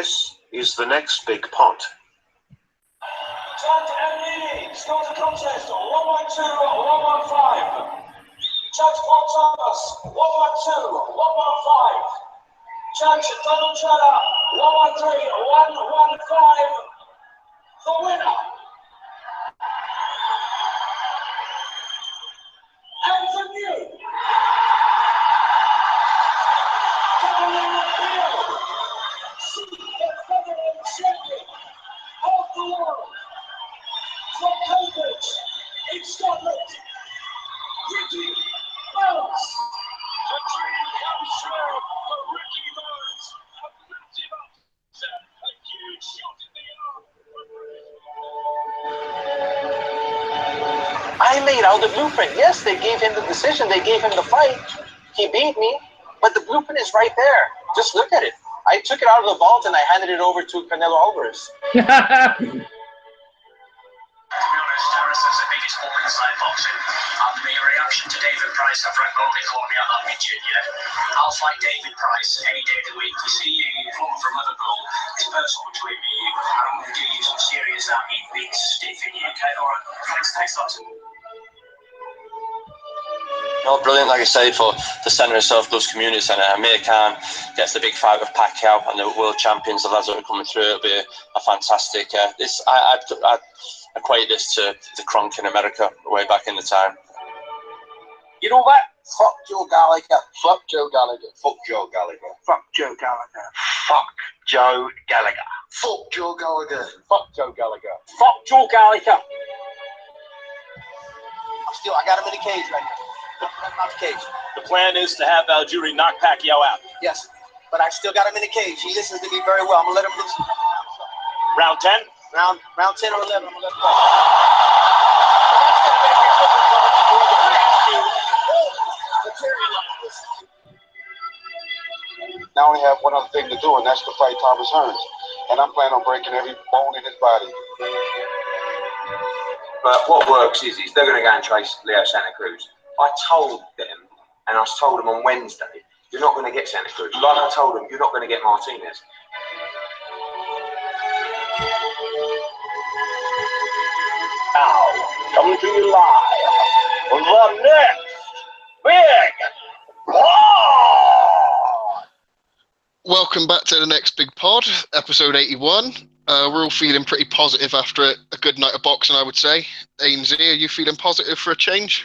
This is the next big pot. Chad Emini scores a contest 112-115. Chad Paul Thomas 112-115. Chad Donald Cheddar 113-115. The winner. And the new federal champion of the world from Cambridge in Scotland, Ricky Burns. The dream comes true for Ricky Burns. A massive upset, a huge shot in the arm. I laid out the blueprint. Yes, they gave him the decision. They gave him the fight. He beat me, but the blueprint is right there. Just look at it. I took it out of the vault and I handed it over to Canelo Álvarez. To be honest, Harrison's the biggest ball inside boxing. After your reaction to David Price after Angola called me out that midget, yeah? I'll fight David Price any day of the week. You see, you come from Liverpool. It's personal between me and you. I'm going to do you some serious big stiff in you, okay? Alright, thanks, lots. No, brilliant, like I say, for the centre of South Gloves Community Centre. Amir Khan gets the big fight with Pacquiao and the world champions, the lads that are coming through. It'll be a fantastic. I equate this to the Kronk in America way back in the time. You know what? Fuck Joe Gallagher. Fuck Joe Gallagher. Fuck Joe Gallagher. Fuck Joe Gallagher. Fuck Joe Gallagher. Fuck Joe Gallagher. Fuck Joe Gallagher. Fuck Joe Gallagher. I got him in the cage right now. Out the cage. The plan is to have Algieri knock Pacquiao out. Yes, but I still got him in the cage. He listens to me very well. I'm gonna let him listen. Round 10? Round 10 or 11. I'm gonna let him go. Now I only have one other thing to do, and that's to fight Thomas Hearns. And I'm planning on breaking every bone in his body. But what works is they're going to go and chase Leo Santa Cruz. I told them, and I told them on Wednesday, you're not going to get Santa Cruz. Like I told them, you're not going to get Martinez. Now, coming to you live, the next big pod. Welcome back to the next big pod, episode 81. We're all feeling pretty positive after a good night of boxing, I would say. Ainsley, are you feeling positive for a change?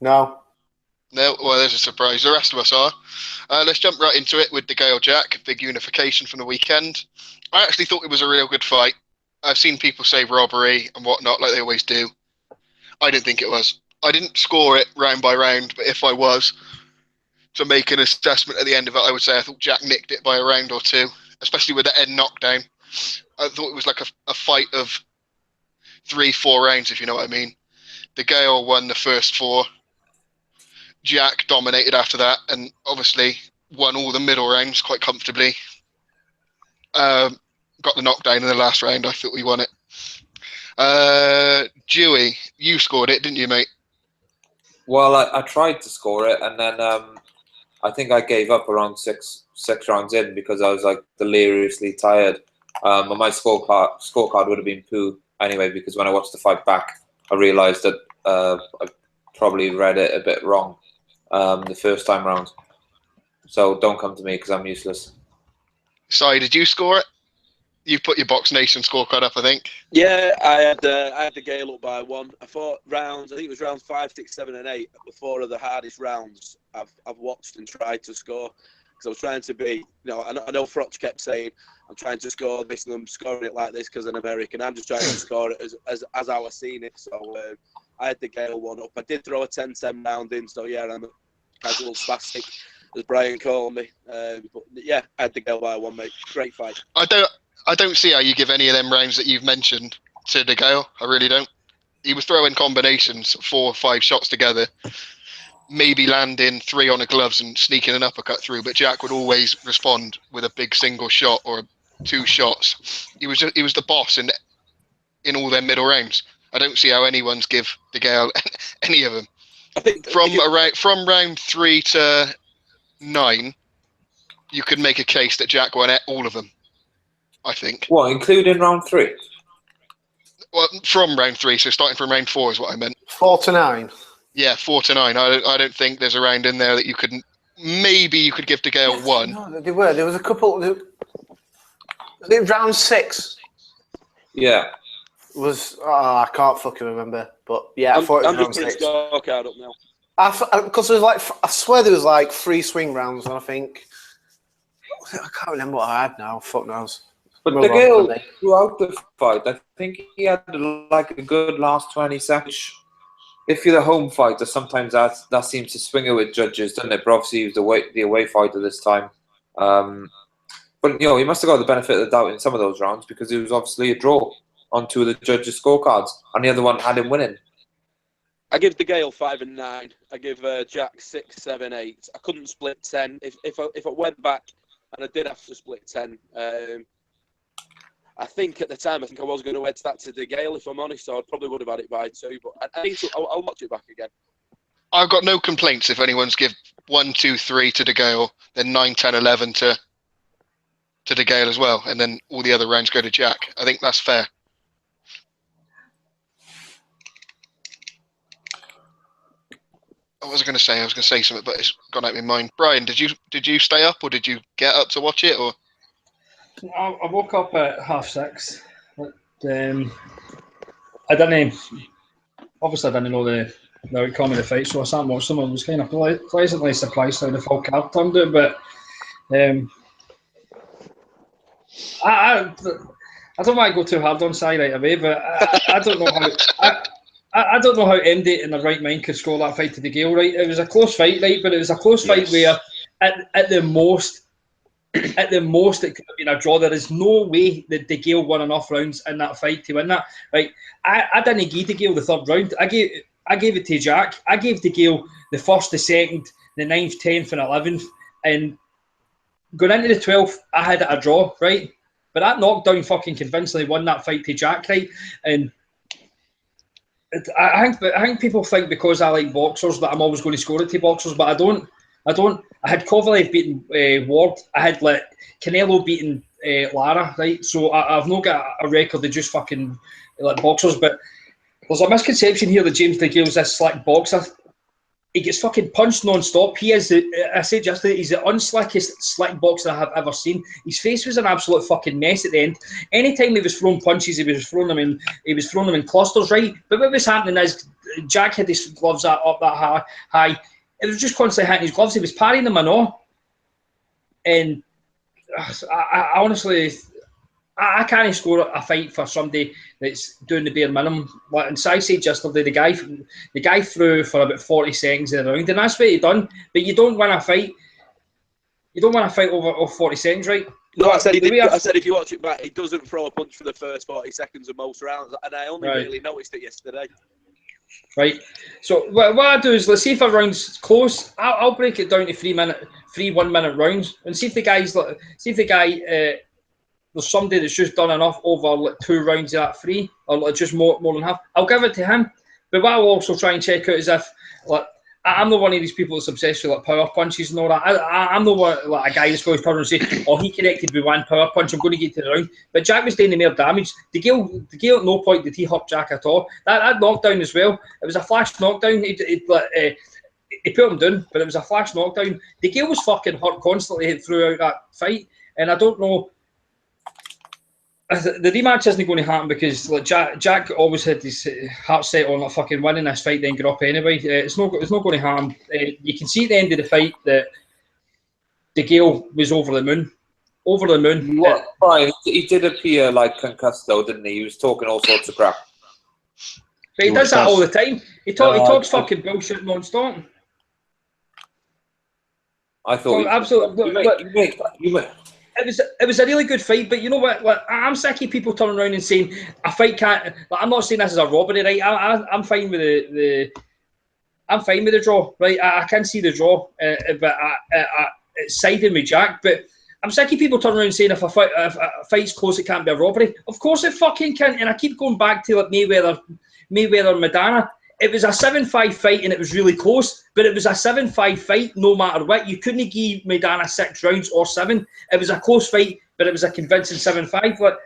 No. No? Well, there's a surprise. The rest of us are. Let's jump right into it with Degale Jack, big unification from the weekend. I actually thought it was a real good fight. I've seen people say robbery and whatnot, like they always do. I didn't think it was. I didn't score it round by round, but if I was to make an assessment at the end of it, I would say I thought Jack nicked it by a round or two, especially with the end knockdown. I thought it was like a fight of 3-4 rounds, if you know what I mean. Degale won the first 4. Jack dominated after that, and obviously won all the middle rounds quite comfortably. Got the knockdown in the last round. I thought we won it. Dewey, you scored it, didn't you, mate? Well, I tried to score it, and then I think I gave up around six rounds in because I was like deliriously tired. And my scorecard would have been poo anyway, because when I watched the fight back, I realised that I probably read it a bit wrong the first time round. So don't come to me because I'm useless. Sorry, did you score it? You put your Box Nation scorecard up, I think. Yeah, I had the Gale up by 1. I thought I think it was rounds 5, 6, 7, and 8 were 4 of the hardest rounds I've watched and tried to score. Because I was trying to be, I know Frotch kept saying, I'm trying to score this and I'm scoring it like this because I'm American. I'm just trying to score it as I was seeing it. So I had the Gale one up. I did throw a 10-10 round in, so yeah, I'm a casual spastic, as Brian called me. But yeah, I had the Gale by 1, mate. Great fight. I don't see how you give any of them rounds that you've mentioned to Degale. I really don't. He was throwing combinations, 4 or 5 shots together, maybe landing 3 on the gloves and sneaking an uppercut through. But Jack would always respond with a big single shot or 2 shots. He was the boss in all their middle rounds. I don't see how anyone's give Degale any of them. I think from round 3 to 9, you could make a case that Jack won all of them. I think. What, including round 3? Well, from round 3, so starting from round 4 is what I meant. 4 to 9. Yeah, 4 to 9. I don't think there's a round in there that you couldn't. Maybe you could give Degale 1. No, there were. There was a couple. Was it round 6? Yeah. Was I can't fucking remember, but yeah, I thought it was round 6. Scorecard up now. Because there was like, I swear there was like 3 swing rounds, and I think I can't remember what I had now. Fuck knows. But Degale, throughout the fight, I think he had like a good last 20 seconds. If you're the home fighter, sometimes that seems to swing it with judges, doesn't it? But obviously he was the away fighter this time. But you know, he must have got the benefit of the doubt in some of those rounds because it was obviously a draw on 2 of the judges' scorecards, and the other one had him winning. I give Degale 5 and 9. I give Jack 6, 7, 8. I couldn't split 10. If I went back and I did have to split 10, I think at the time I was going to edge that to Degale. If I'm honest, so I probably would have had it by 2. But I'll watch it back again. I've got no complaints if anyone's give 1, 2, 3 to Degale, then 9, 10, 11 to Degale as well, and then all the other rounds go to Jack. I think that's fair. What was I going to say? I was going to say something, but it's gone out of my mind. Brian, did you stay up, or did you get up to watch it, or? I woke up at 6:30. But, I didn't. Obviously, I didn't know the outcome of the fight, so I sat and watched them. I was kind of pleasantly surprised how the full card turned out, but I don't want to go too hard on Sai right away, but I don't know how. I don't know how MD in the right mind could score that fight to Degale, right? It was a close fight, right? But it was a close fight where at the most it could have been a draw. There is no way that Degale won enough rounds in that fight to win that, right? I didn't give Degale the 3rd round. I gave it to Jack. I gave Degale the 1st, the 2nd, the 9th, 10th, and 11th. And going into the 12th, I had it a draw, right? But that knockdown fucking convincingly won that fight to Jack, right? And I think people think because I like boxers that I'm always going to score it to boxers, but I don't. I had Kovalev beating Ward. I had like Canelo beating Lara, right? So I've not got a record of just fucking like boxers, but there's a misconception here that James Degale's this slick boxer. He gets fucking punched non-stop. He is, I said yesterday, he's the unslickest slick boxer I have ever seen. His face was an absolute fucking mess at the end. Anytime he was throwing punches, he was throwing them in clusters, right? But what was happening is Jack had his gloves up that high. It was just constantly hitting his gloves. He was parrying them and all. And I honestly, I can't score a fight for somebody that's doing the bare minimum. Like, and Sai said yesterday, the guy threw for about 40 seconds in a round, and that's what he done. But you don't win a fight. You don't win a fight over 40 seconds, right? No, I said if you watch it back, he doesn't throw a punch for the first 40 seconds of most rounds, and I only really noticed it yesterday. Right. So what I do is, let's see if a round's close. I'll break it down to 3 1-minute rounds, and see if the guy. There's somebody that's just done enough over like 2 rounds of that 3, or like just more than half. I'll give it to him. But what I'll also try and check out is if, like, I'm not one of these people that's obsessed with like power punches and all that. I'm not one, like a guy that's going to turn and say, "Oh, he connected with 1 power punch. I'm going to get to the round." But Jack was doing the more damage. Degale at no point did he hurt Jack at all. That knockdown as well. It was a flash knockdown. He put him down, but it was a flash knockdown. Degale was fucking hurt constantly throughout that fight, and I don't know. The rematch isn't going to happen because like Jack always had his heart set on like fucking winning this fight, then get up anyway. It's not going to happen. You can see at the end of the fight that Degale was over the moon. Right, he did appear like concussed though, didn't he? He was talking all sorts of crap. But he does that all the time. He talks fucking bullshit non-stop. I thought absolutely. It was a really good fight, but you know what? Like, I'm sick of people turning around and saying a fight can't. Like, I'm not saying this is a robbery, right? I'm fine with I'm fine with the draw, right? I can see the draw, but it's siding with Jack. But I'm sick of people turning around and saying if a fight's close, it can't be a robbery. Of course, it fucking can. And I keep going back to like Mayweather, Madonna. it was a 7-5 fight and it was really close, but it was a 7-5 fight no matter what. You couldn't give Maidana 6 rounds or 7. It was a close fight, but it was a convincing 7-5.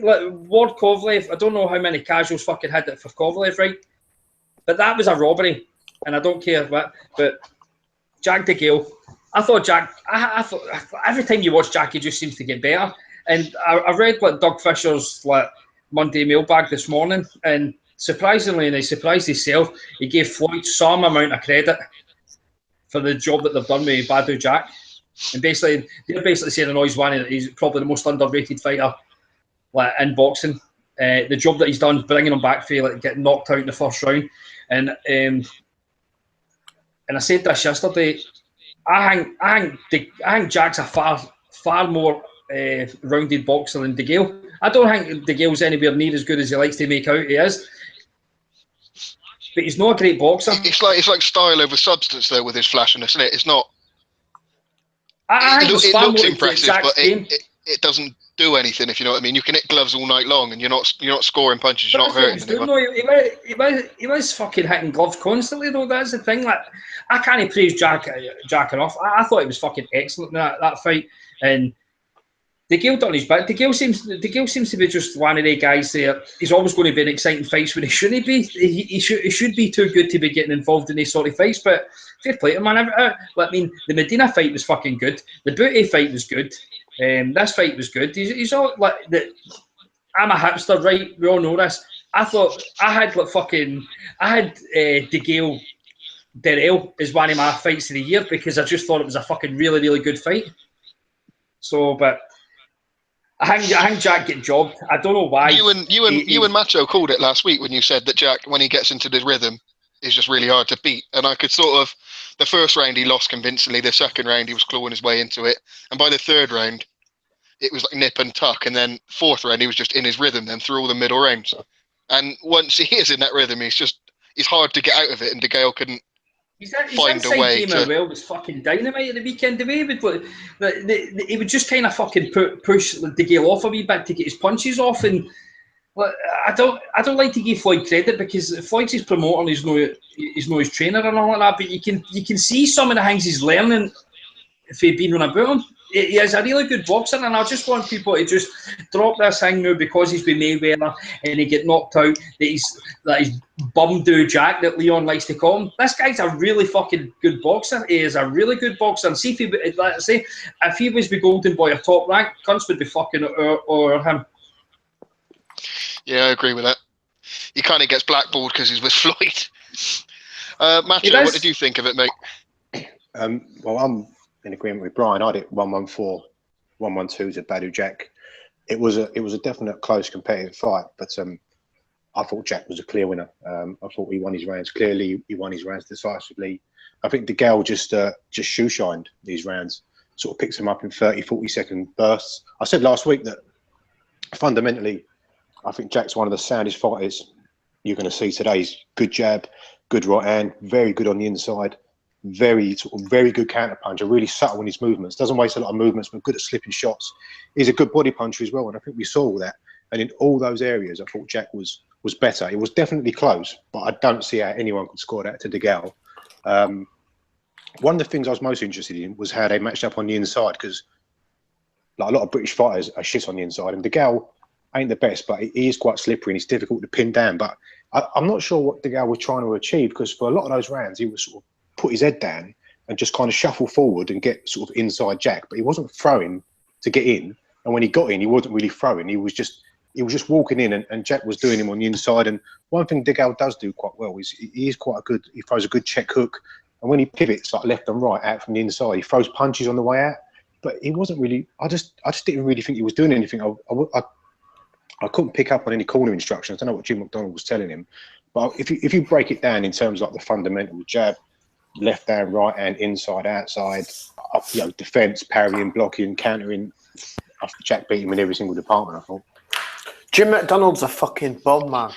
Ward Kovalev, I don't know how many casuals fucking had it for Kovalev, right? But that was a robbery, and I don't care what. But Jack Degale, I thought Jack, I thought every time you watch Jack, he just seems to get better. And I read Doug Fisher's Monday mailbag this morning, and surprisingly, and he surprised himself, he gave Floyd some amount of credit for the job that they've done with Badou Jack. And they're basically saying he's probably the most underrated fighter in boxing. The job that he's done, bringing him back for getting knocked out in the first round. And I said this yesterday, I think Jack's a far more rounded boxer than Degale. I don't think Degale's anywhere near as good as he likes to make out he is. But he's not a great boxer. It's like style over substance, though, with his flashiness, isn't it? It's not. It looks impressive, but it doesn't do anything, if you know what I mean. You can hit gloves all night long, and you're not scoring punches. You're not hurting anyone. He was fucking hitting gloves constantly, though. That's the thing. I can't praise Jack enough. I thought he was fucking excellent in that fight, and Degale done his bit. Degale seems to be just one of the guys there. He's always going to be in exciting fights when he shouldn't be. He should be too good to be getting involved in these sort of fights. But fair play to him, man. The Medina fight was fucking good. The Booty fight was good. This fight was good. He's all I'm a hipster, right? We all know this. I thought I had Degale Derrell as one of my fights of the year because I just thought it was a fucking really, really good fight. So, but I think Jack get jobbed. I don't know why. You and Macho called it last week when you said that Jack, when he gets into the rhythm, is just really hard to beat. And I could the first round he lost convincingly. The second round he was clawing his way into it, and by the third round, it was like nip and tuck. And then fourth round he was just in his rhythm then through all the middle rounds. And once he is in that rhythm, he's hard to get out of it. And Degale couldn't. His game as well was fucking dynamite at the weekend. The way he would just kind of fucking push Degale off a wee bit to get his punches off, and I don't like to give Floyd credit because Floyd's his promoter and he's no his trainer and all like that. But you can see some of the things he's learning if he'd been on about him. He is a really good boxer, and I just want people to just drop this thing now because he's with Mayweather and he get knocked out. That he's Badou Jack, that Leon likes to call him. This guy's a really fucking good boxer. He is a really good boxer. And see if he was the Golden Boy or top rank, cunts would be fucking or him. Yeah, I agree with that. He kind of gets blackballed because he's with Floyd. Macho, what did you think of it, mate? Well, I'm in agreement with Brian. I did 114, 112 to Badou Jack. It was a definite close competitive fight, but I thought Jack was a clear winner. I thought he won his rounds clearly. He won his rounds decisively. I think Degale just shoe-shined these rounds, sort of picks him up in 30, 40-second bursts. I said last week that fundamentally, I think Jack's one of the soundest fighters you're going to see today. He's good jab, good right hand, very good on the inside, very good counter puncher, really subtle in his movements. Doesn't waste a lot of movements, but good at slipping shots. He's a good body puncher as well, and I think we saw all that. And in all those areas, I thought Jack was better. It was definitely close, but I don't see how anyone could score that to Degale. One of the things I was most interested in was how they matched up on the inside, because a lot of British fighters are shit on the inside, and Degale ain't the best, but he is quite slippery and he's difficult to pin down. But I'm not sure what Degale was trying to achieve, because for a lot of those rounds, he was sort of put his head down and just kind of shuffle forward and get sort of inside Jack, but he wasn't throwing to get in. And when he got in, he wasn't really throwing. He was just walking in, and Jack was doing him on the inside. And one thing Degale does do quite well is he throws a good check hook. And when he pivots like left and right out from the inside, he throws punches on the way out. But he wasn't really, I just didn't really think he was doing anything. I couldn't pick up on any corner instructions. I don't know what Jim McDonald was telling him. But if you break it down in terms of like the fundamental jab, left hand, right hand, inside, outside, defence, parrying, blocking, countering, Jack beat him in every single department, I thought. Jim McDonald's a fucking bomb, man.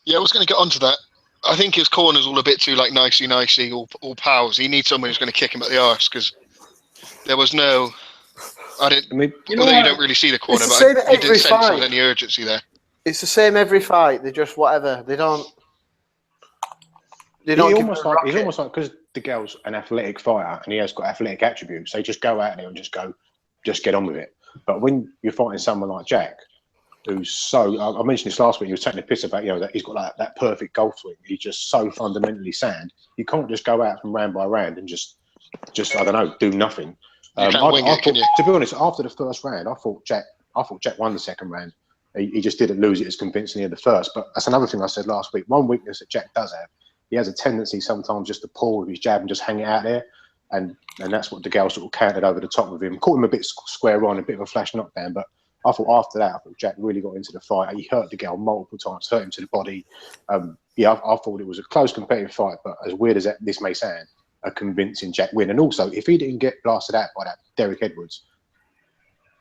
Yeah, I was going to get onto that. I think his corner's all a bit too like nicey, all pals. He needs someone who's going to kick him at the arse, because there was no. You don't really see the corner, but you didn't sense there was any urgency there. It's the same every fight. They just whatever. They don't. They don't give He's him a rocket. almost like because Degal's an athletic fighter and he has got athletic attributes. They just go out there and just get on with it. But when you're fighting someone like Jack, who's so, I mentioned this last week, he was taking a piss about, that he's got like that perfect golf swing. He's just so fundamentally sound. You can't just go out from round by round and just I don't know, do nothing. To be honest, after the first round, I thought Jack won the second round. He just didn't lose it as convincingly in the first. But that's another thing I said last week. One weakness that Jack does have, he has a tendency sometimes just to pull with his jab and just hang it out there. And that's what Degale sort of countered over the top with him. Caught him a bit square on, a bit of a flash knockdown. But I thought after that, Jack really got into the fight. He hurt Degale multiple times, hurt him to the body. I thought it was a close competitive fight. But as weird as this may sound, a convincing Jack win. And also, if he didn't get blasted out by that Derek Edwards,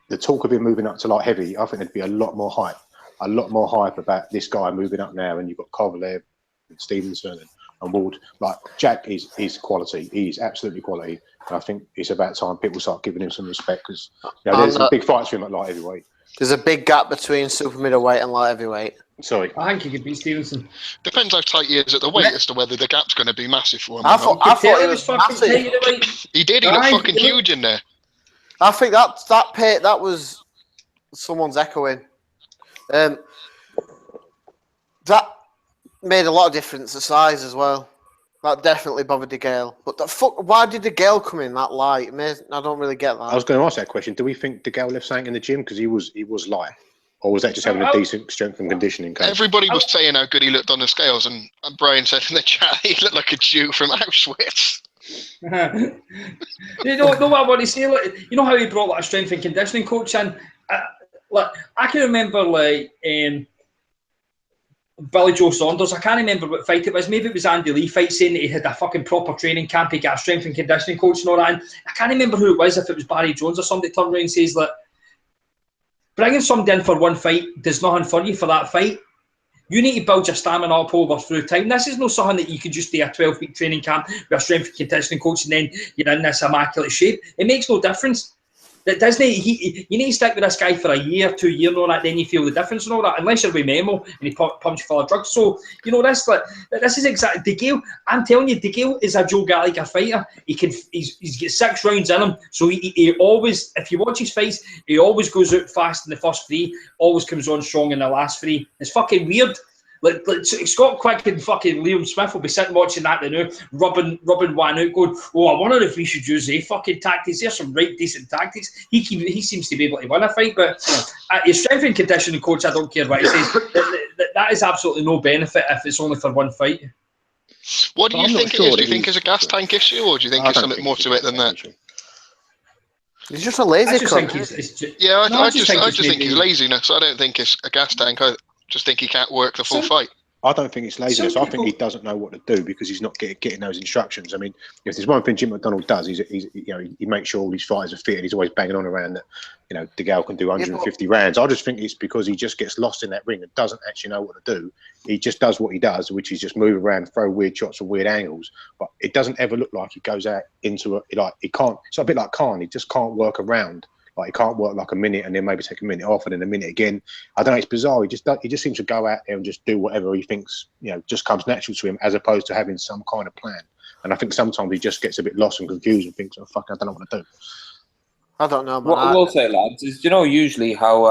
the talk of him moving up to light heavy, I think there'd be a lot more hype about this guy moving up now. And you've got Kovalev and Stevenson and Ward. Like, Jack is quality. He's absolutely quality. And I think it's about time people start giving him some respect because there's some big fights for him at light heavyweight. There's a big gap between super middleweight and light heavyweight. Sorry. I think he could beat Stevenson. Depends how tight he is at the weight as to whether the gap's going to be massive for him. I thought it was massive. He did. He looked fucking huge in there. I think that was someone's echoing. That made a lot of difference, the size as well. That definitely bothered Degale. But why did Degale come in that light? I don't really get that. I was going to ask that question. Do we think Degale left something in the gym because he was light? Or was that just having a decent strength and conditioning coach? Everybody was saying how good he looked on the scales, and Brian said in the chat he looked like a Jew from Auschwitz. You know what I want to say? Like, you know how he brought like a strength and conditioning coach in? I can remember Billy Joe Saunders. I can't remember what fight it was. Maybe it was Andy Lee fight, saying that he had a fucking proper training camp. He got a strength and conditioning coach and all that. And I can't remember who it was. If it was Barry Jones or somebody turned around and says that bringing somebody in for one fight does nothing for you for that fight. You need to build your stamina up over through time. This is not something that you can just do a 12-week training camp with a strength and conditioning coach and then you're in this immaculate shape. It makes no difference. That doesn't. You need to stick with this guy for a year, 2 years, and all that. Then you feel the difference and all that. Unless you're with Memo and he pumps you full of drugs. So this is exactly Degale. I'm telling you, Degale is a Joe Gallagher fighter. He's got 6 rounds in him. So he always, if you watch his fights, he always goes out fast in the first 3. Always comes on strong in the last 3. It's fucking weird. Like Scott Quick and fucking Liam Smith will be sitting watching that now, rubbing one out, going, "Oh, I wonder if we should use fucking tactics. There's some right decent tactics." He seems to be able to win a fight, but his strength and conditioning coach, I don't care what he says. That is absolutely no benefit if it's only for one fight. What do you think it is? Do you think it's a gas tank issue, or do you think there's something more to it than that? He's just a lazy. I just think it's laziness. I don't think it's a gas tank. I just think he can't work the full fight. I don't think it's laziness. I think he doesn't know what to do because he's not getting those instructions. I mean, if there's one thing Jim McDonald does, he makes sure all his fighters are fit and he's always banging on around that, Degale can do 150 rounds. I just think it's because he just gets lost in that ring and doesn't actually know what to do. He just does what he does, which is just move around, throw weird shots from weird angles. But it doesn't ever look like he goes out into he can't. It's a bit like Khan. He just can't work around. Like, he can't work like a minute and then maybe take a minute off and then a minute again. I don't know. It's bizarre. He just seems to go out there and just do whatever he thinks, just comes natural to him, as opposed to having some kind of plan. And I think sometimes he just gets a bit lost and confused and thinks, "Oh fuck, I don't know what to do." I don't know. What I will say, lads, is usually how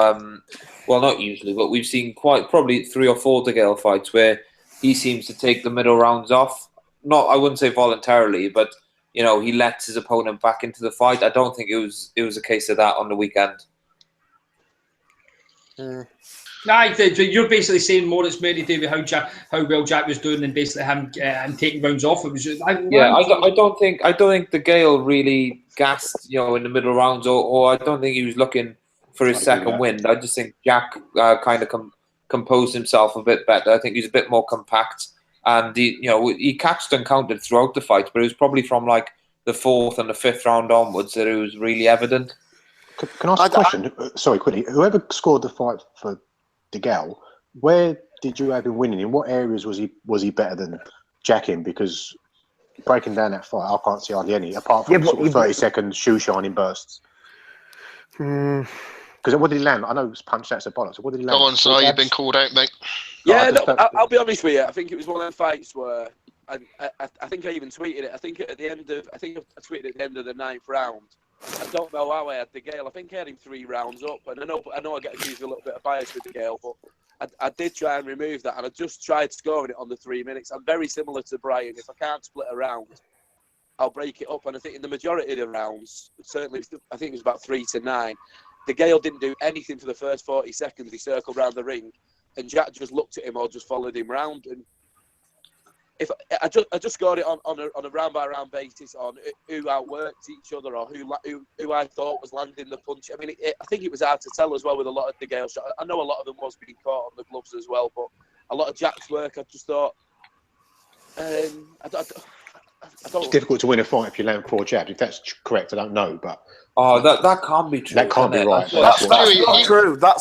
well, not usually, but we've seen probably 3 or 4 Degale fights where he seems to take the middle rounds off. Not, I wouldn't say voluntarily, but he lets his opponent back into the fight. I don't think it was a case of that on the weekend. You're basically saying more it's mainly to do with how well Jack was doing than basically him taking rounds off. It was I don't think Degale really gassed in the middle rounds, or I don't think he was looking for his second wind. I just think Jack kind of composed himself a bit better. I think he's a bit more compact. And he catched and counted throughout the fight, but it was probably from like the 4th and the 5th round onwards that it was really evident. Can I ask a question? Sorry, quickly. Whoever scored the fight for Degale, where did you have him winning? In what areas was he better than Jack in? Because breaking down that fight, I can't see hardly any, apart from 30-second shoe shining bursts. Because what did he land? I know it was punch outs of bollocks. So what did he land? Go on, Si, you've been called out, mate. Yeah, I'll be honest with you. I think it was one of them fights where I think I even tweeted it. I think at the end of, I tweeted at the end of the 9th round. I don't know how I had Degale. I think I had him 3 rounds up, and I know I get accused of a little bit of bias with Degale, but I did try and remove that, and I just tried scoring it on the 3 minutes. I'm very similar to Brian. If I can't split a round, I'll break it up, and I think in the majority of the rounds, certainly I think it was about 3 to 9. Degale didn't do anything for the first 40 seconds. He circled around the ring, and Jack just looked at him or just followed him round. And if I just scored it on a round by round basis on who outworked each other or who I thought was landing the punch. I mean, I think it was hard to tell as well with a lot of Degale shots. I know a lot of them was being caught on the gloves as well, but a lot of Jack's work, I just thought. It's difficult to win a fight if you land 4 jabs. If that's correct, I don't know, but that can't be true. That can't be right. That's not true. That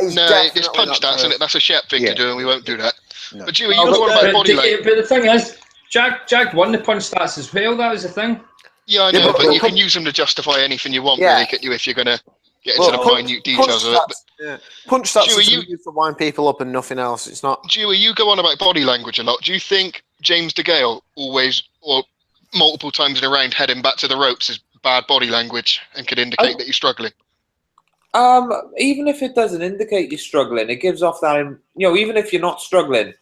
is no, definitely it's punch stats, and that's a Shep thing to do, and we won't do that. No. But Dewey, you go on about body language. But the thing is, Jack won the punch stats as well. That was the thing. Yeah, I know, but you can use them to justify anything you want, really, can't you, if you're going to get into the minute details of it. Punch stats is used to wind people up and nothing else. It's not. Dewey, you go on about body language a lot. Do you think James Degale always, or multiple times in a round, heading back to the ropes is bad body language and could indicate that you're struggling? Even if it doesn't indicate you're struggling, it gives off that, even if you're not struggling,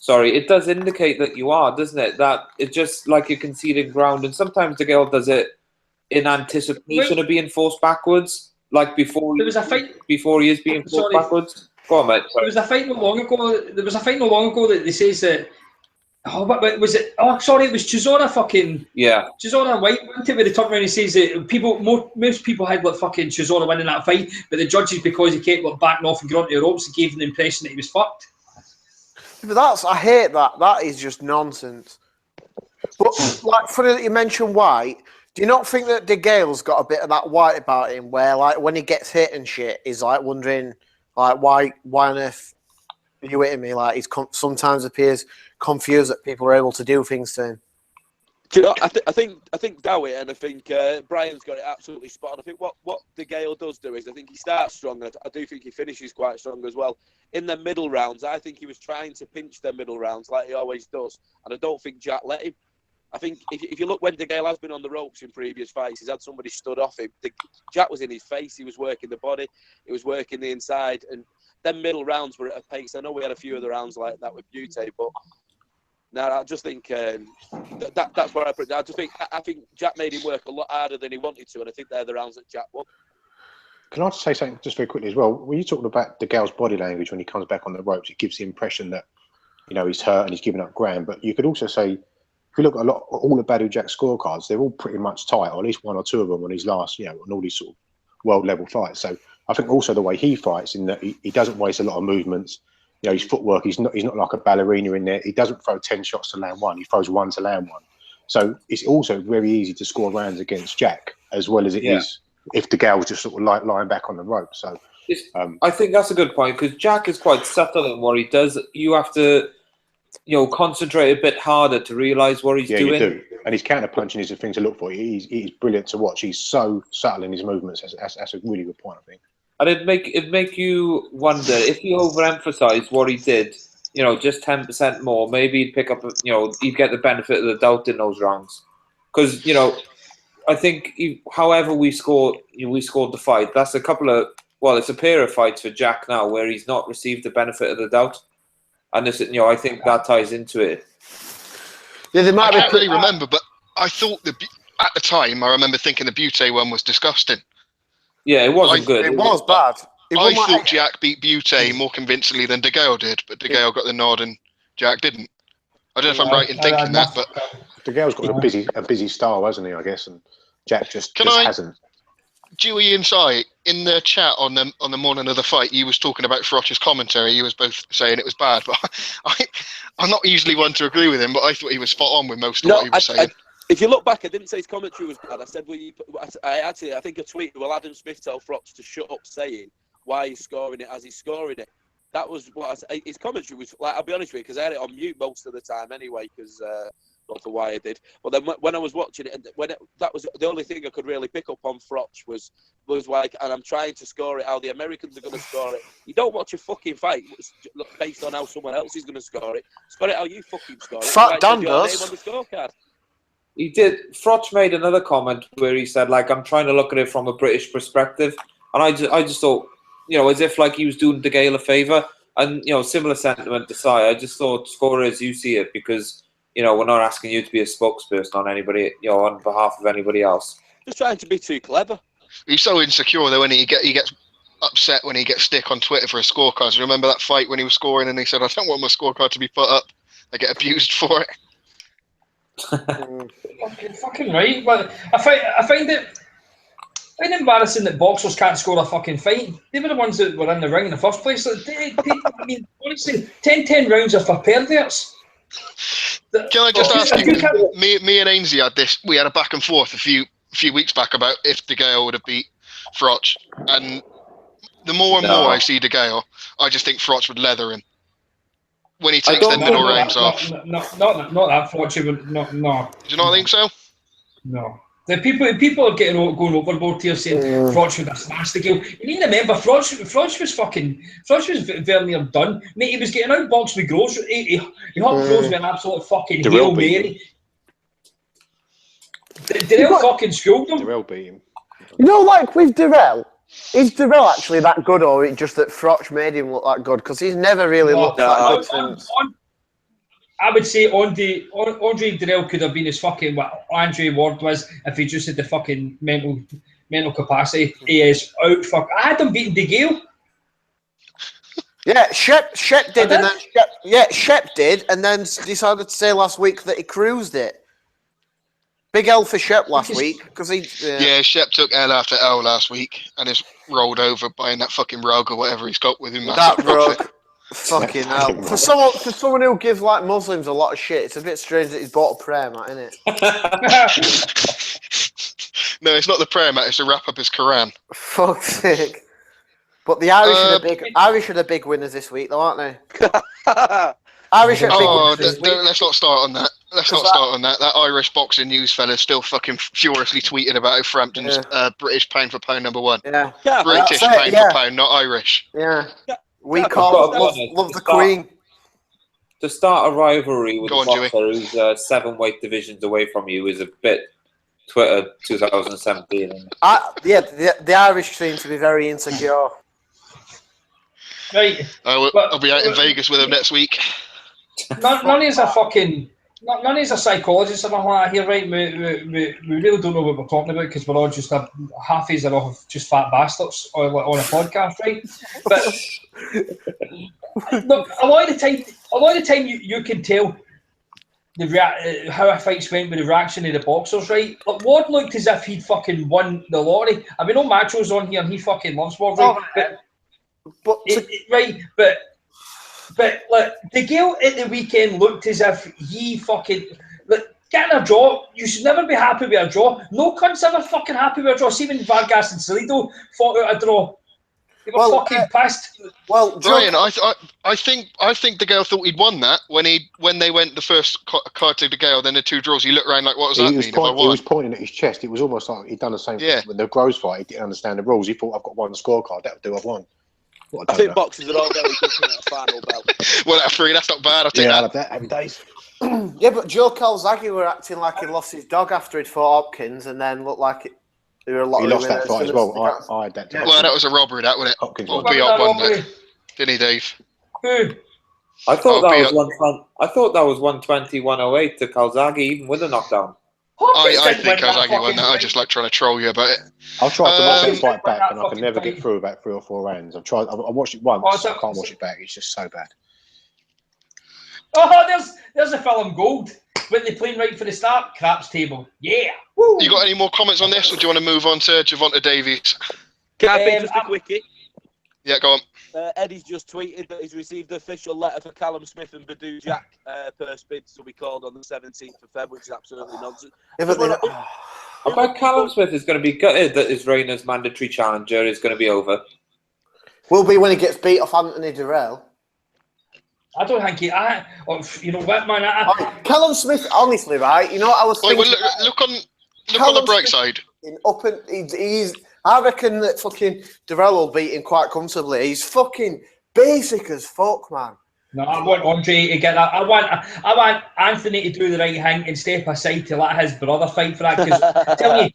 it does indicate that you are, doesn't it? That it's just like you're conceding ground, and sometimes the girl does it in anticipation of being forced backwards, like before he is being forced backwards. Go on, mate. There was a fight not long ago. That they says that. Oh, but was it? Oh, sorry, it was Chisora fucking. Yeah. Chisora White went to where he turned around and says that most people had fucking Chisora winning that fight, but the judges, because he kept backing off and going onto the ropes, he gave them the impression that he was fucked. But I hate that. That is just nonsense. But funny that you mentioned White. Do you not think that Degale's got a bit of that White about him, where when he gets hit and shit, he's wondering why on earth are you hitting me? He sometimes appears confused that people are able to do things to him. Do you know, I think Dowie, and I think Brian's got it absolutely spot on. I think what Degale does do is I think he starts strong, and I do think he finishes quite strong as well. In the middle rounds, I think he was trying to pinch the middle rounds like he always does, and I don't think Jack let him. I think if you look when Degale has been on the ropes in previous fights, he's had somebody stood off him. Jack was in his face, he was working the body, he was working the inside, and them middle rounds were at a pace. I know we had a few of the rounds like that with Butte, but no, I just think that's where I put it. I think Jack made him work a lot harder than he wanted to, and I think they're the rounds that Jack won. Can I just say something just very quickly as well? When you talking about Degale's body language when he comes back on the ropes, it gives the impression that he's hurt and he's giving up ground. But you could also say, if you look at all the Badou Jack scorecards, they're all pretty much tight, or at least one or two of them on his last, on all these sort of world level fights. So I think also the way he fights, in that he doesn't waste a lot of movements. His footwork, he's not like a ballerina in there. He doesn't throw 10 shots to land one. He throws 1 to land 1. So it's also very easy to score rounds against Jack, as well as it is if Degale was just sort of lying back on the rope. So I think that's a good point, because Jack is quite subtle in what he does. You have to, concentrate a bit harder to realise what he's doing. You do. And his counter punching is a thing to look for. He's brilliant to watch. He's so subtle in his movements. That's a really good point, I think. And it'd make you wonder if you overemphasize what he did, just 10% more. Maybe he'd pick up, he'd get the benefit of the doubt in those rounds. Because I think however we scored the fight. That's it's a pair of fights for Jack now where he's not received the benefit of the doubt, and this, I think that ties into it. Yeah, they might. I can't really remember, but I thought at the time I remember thinking the Butte one was disgusting. Yeah, it wasn't good. It was bad. I thought Jack beat Butte more convincingly than Degale did, but Degale got the nod and Jack didn't. I don't know if I'm right in thinking that, but Degale's got a busy style, hasn't he? I guess, and Jack just hasn't. Dewey inside in the chat on the morning of the fight, you was talking about Froch's commentary. You was both saying it was bad, but I'm not usually one to agree with him, but I thought he was spot on with most of what he was saying. If you look back, I didn't say his commentary was bad. I said, I think a tweet, Adam Smith told Froch to shut up saying why he's scoring it as he's scoring it. That was what his commentary was like. I'll be honest with you, because I had it on mute most of the time anyway, because for why I did. But then when I was watching it, and that was the only thing I could really pick up on Froch was like, and I'm trying to score it how the Americans are going to score it. You don't watch a fucking fight based on how someone else is going to score it. Score it how you fucking score it. Fat Like, Dan your name does. on the scorecard. He did. Froch made another comment where he said, like, I'm trying to look at it from a British perspective, and I just thought, you know, as if like he was doing Degale a favour, and you know, similar sentiment to Sai. I just thought, score it as you see it, because you know we're not asking you to be a spokesperson on anybody, you know, on behalf of anybody else. Just trying to be too clever. He's so insecure though, when he gets upset when he gets stick on Twitter for his scorecards. Remember that fight when he was scoring and he said, "I don't want my scorecard to be put up." I get abused for it. Fucking right, but I find it embarrassing that boxers can't score a fucking fight. They were the ones that were in the ring in the first place. I mean, honestly, 10 rounds are for perverts. Can I just ask you? Me and Ainsley had this. We had a back and forth a few weeks back about if Degale would have beat Froch, and the more and more I see Degale, I just think Froch would leather him when he takes the middle rounds off. Not that Froch. No. Do you not think so? No. The people are going overboard here saying Froch would have smashed Degale. You need to remember, Froch was very near done. Mate, he was getting outboxed with Gross. He hurt Gross with an absolute fucking Hail Mary. Darrell fucking schooled him. Darrell beat him. You know, like with Darrell, is Darrell actually that good, or is it just that Froch made him look that good? Because he's never really looked that good since. I would say Andre Darrell could have been as fucking what Andre Ward was if he just had the fucking mental capacity. He is out. I had him beating Degale. Yeah, Shep did, and then Shep did, and then decided to say last week that he cruised it. Big L for Shep last week because he. Yeah, Shep took L after L last week and is rolled over buying that fucking rug or whatever he's got with him. That rug. Fucking hell. For someone who gives like Muslims a lot of shit, it's a bit strange that he's bought a prayer mat, isn't it? No, it's not the prayer mat, it's to wrap up his Quran. Fuck's sake. But the Irish are the big winners this week, though, aren't they? Irish are big winners this week. Let's not start on that. That Irish boxing news fella's still fucking furiously tweeting about how Frampton's British pound for pound #1. Yeah. British pound for pound, not Irish. Yeah. We can't love the Queen. To start a rivalry with Go a boxer who's 7 weight divisions away from you is a bit Twitter 2017. The Irish seem to be very insecure. Right. I'll be out in Vegas with him next week. None of us are psychologists or anything like that here, right? We really don't know what we're talking about because we're all just halfies are all just fat bastards on a podcast, right? But look, a lot of the time you can tell how a fight's went with the reaction of the boxers, right? Like Ward looked as if he'd fucking won the lottery. I mean, no Macho's on here and he fucking loves Ward, right? But like Degale at the weekend looked as if he fucking getting a draw. You should never be happy with a draw. No cunt's ever fucking happy with a draw. See when Vargas and Salido fought out a draw. They were fucking pissed. Well, Brian, I think Degale thought he'd won that when they went the first card to Degale, then the 2 draws. He looked around like, what was that mean? He was pointing at his chest. It was almost like he'd done the same thing with the Groves fight. He didn't understand the rules. He thought, I've got one scorecard. That would do. I've won. I think boxers are all very good for that final belt. Well, at 3, that's not bad. I'll take that. I love that every day. Yeah, but Joe Calzaghe were acting like he lost his dog after he'd fought Hopkins, and then looked like there were a lot. He lost that fight as well. I had that. Well, that was a robbery, that wasn't it? Hopkins Or be up one day, didn't he, Dave? I thought that was 120, 108 to Calzaghe, even with a knockdown. I think Calzaghe won that. I just like trying to troll you about it. I've tried to watch that fight back, and I can never get through about 3 or 4 rounds. I've tried. I watched it once. I can't watch it back. It's just so bad. Oh, there's a film Gold. When they playing right for the start, craps table. Yeah. Woo. You got any more comments on this, or do you want to move on to Gervonta Davis? Can I be just a quickie? Yeah, go on. Eddie's just tweeted that he's received the official letter for Callum Smith and Badou Jack. First bids will be called on the 17th of February, which is absolutely nonsense. I bet Callum Smith is going to be gutted that his reign as mandatory challenger is going to be over. Will be when he gets beat off Anthony Durrell. I don't think you know what, man? Callum Smith, honestly, right? You know what I was thinking? Well, look on the bright side. I reckon that fucking Durrell will beat him quite comfortably. He's fucking basic as fuck, man. No, I want Andre to get that. I want Anthony to do the right thing and step aside to let his brother fight for that. Because tell you,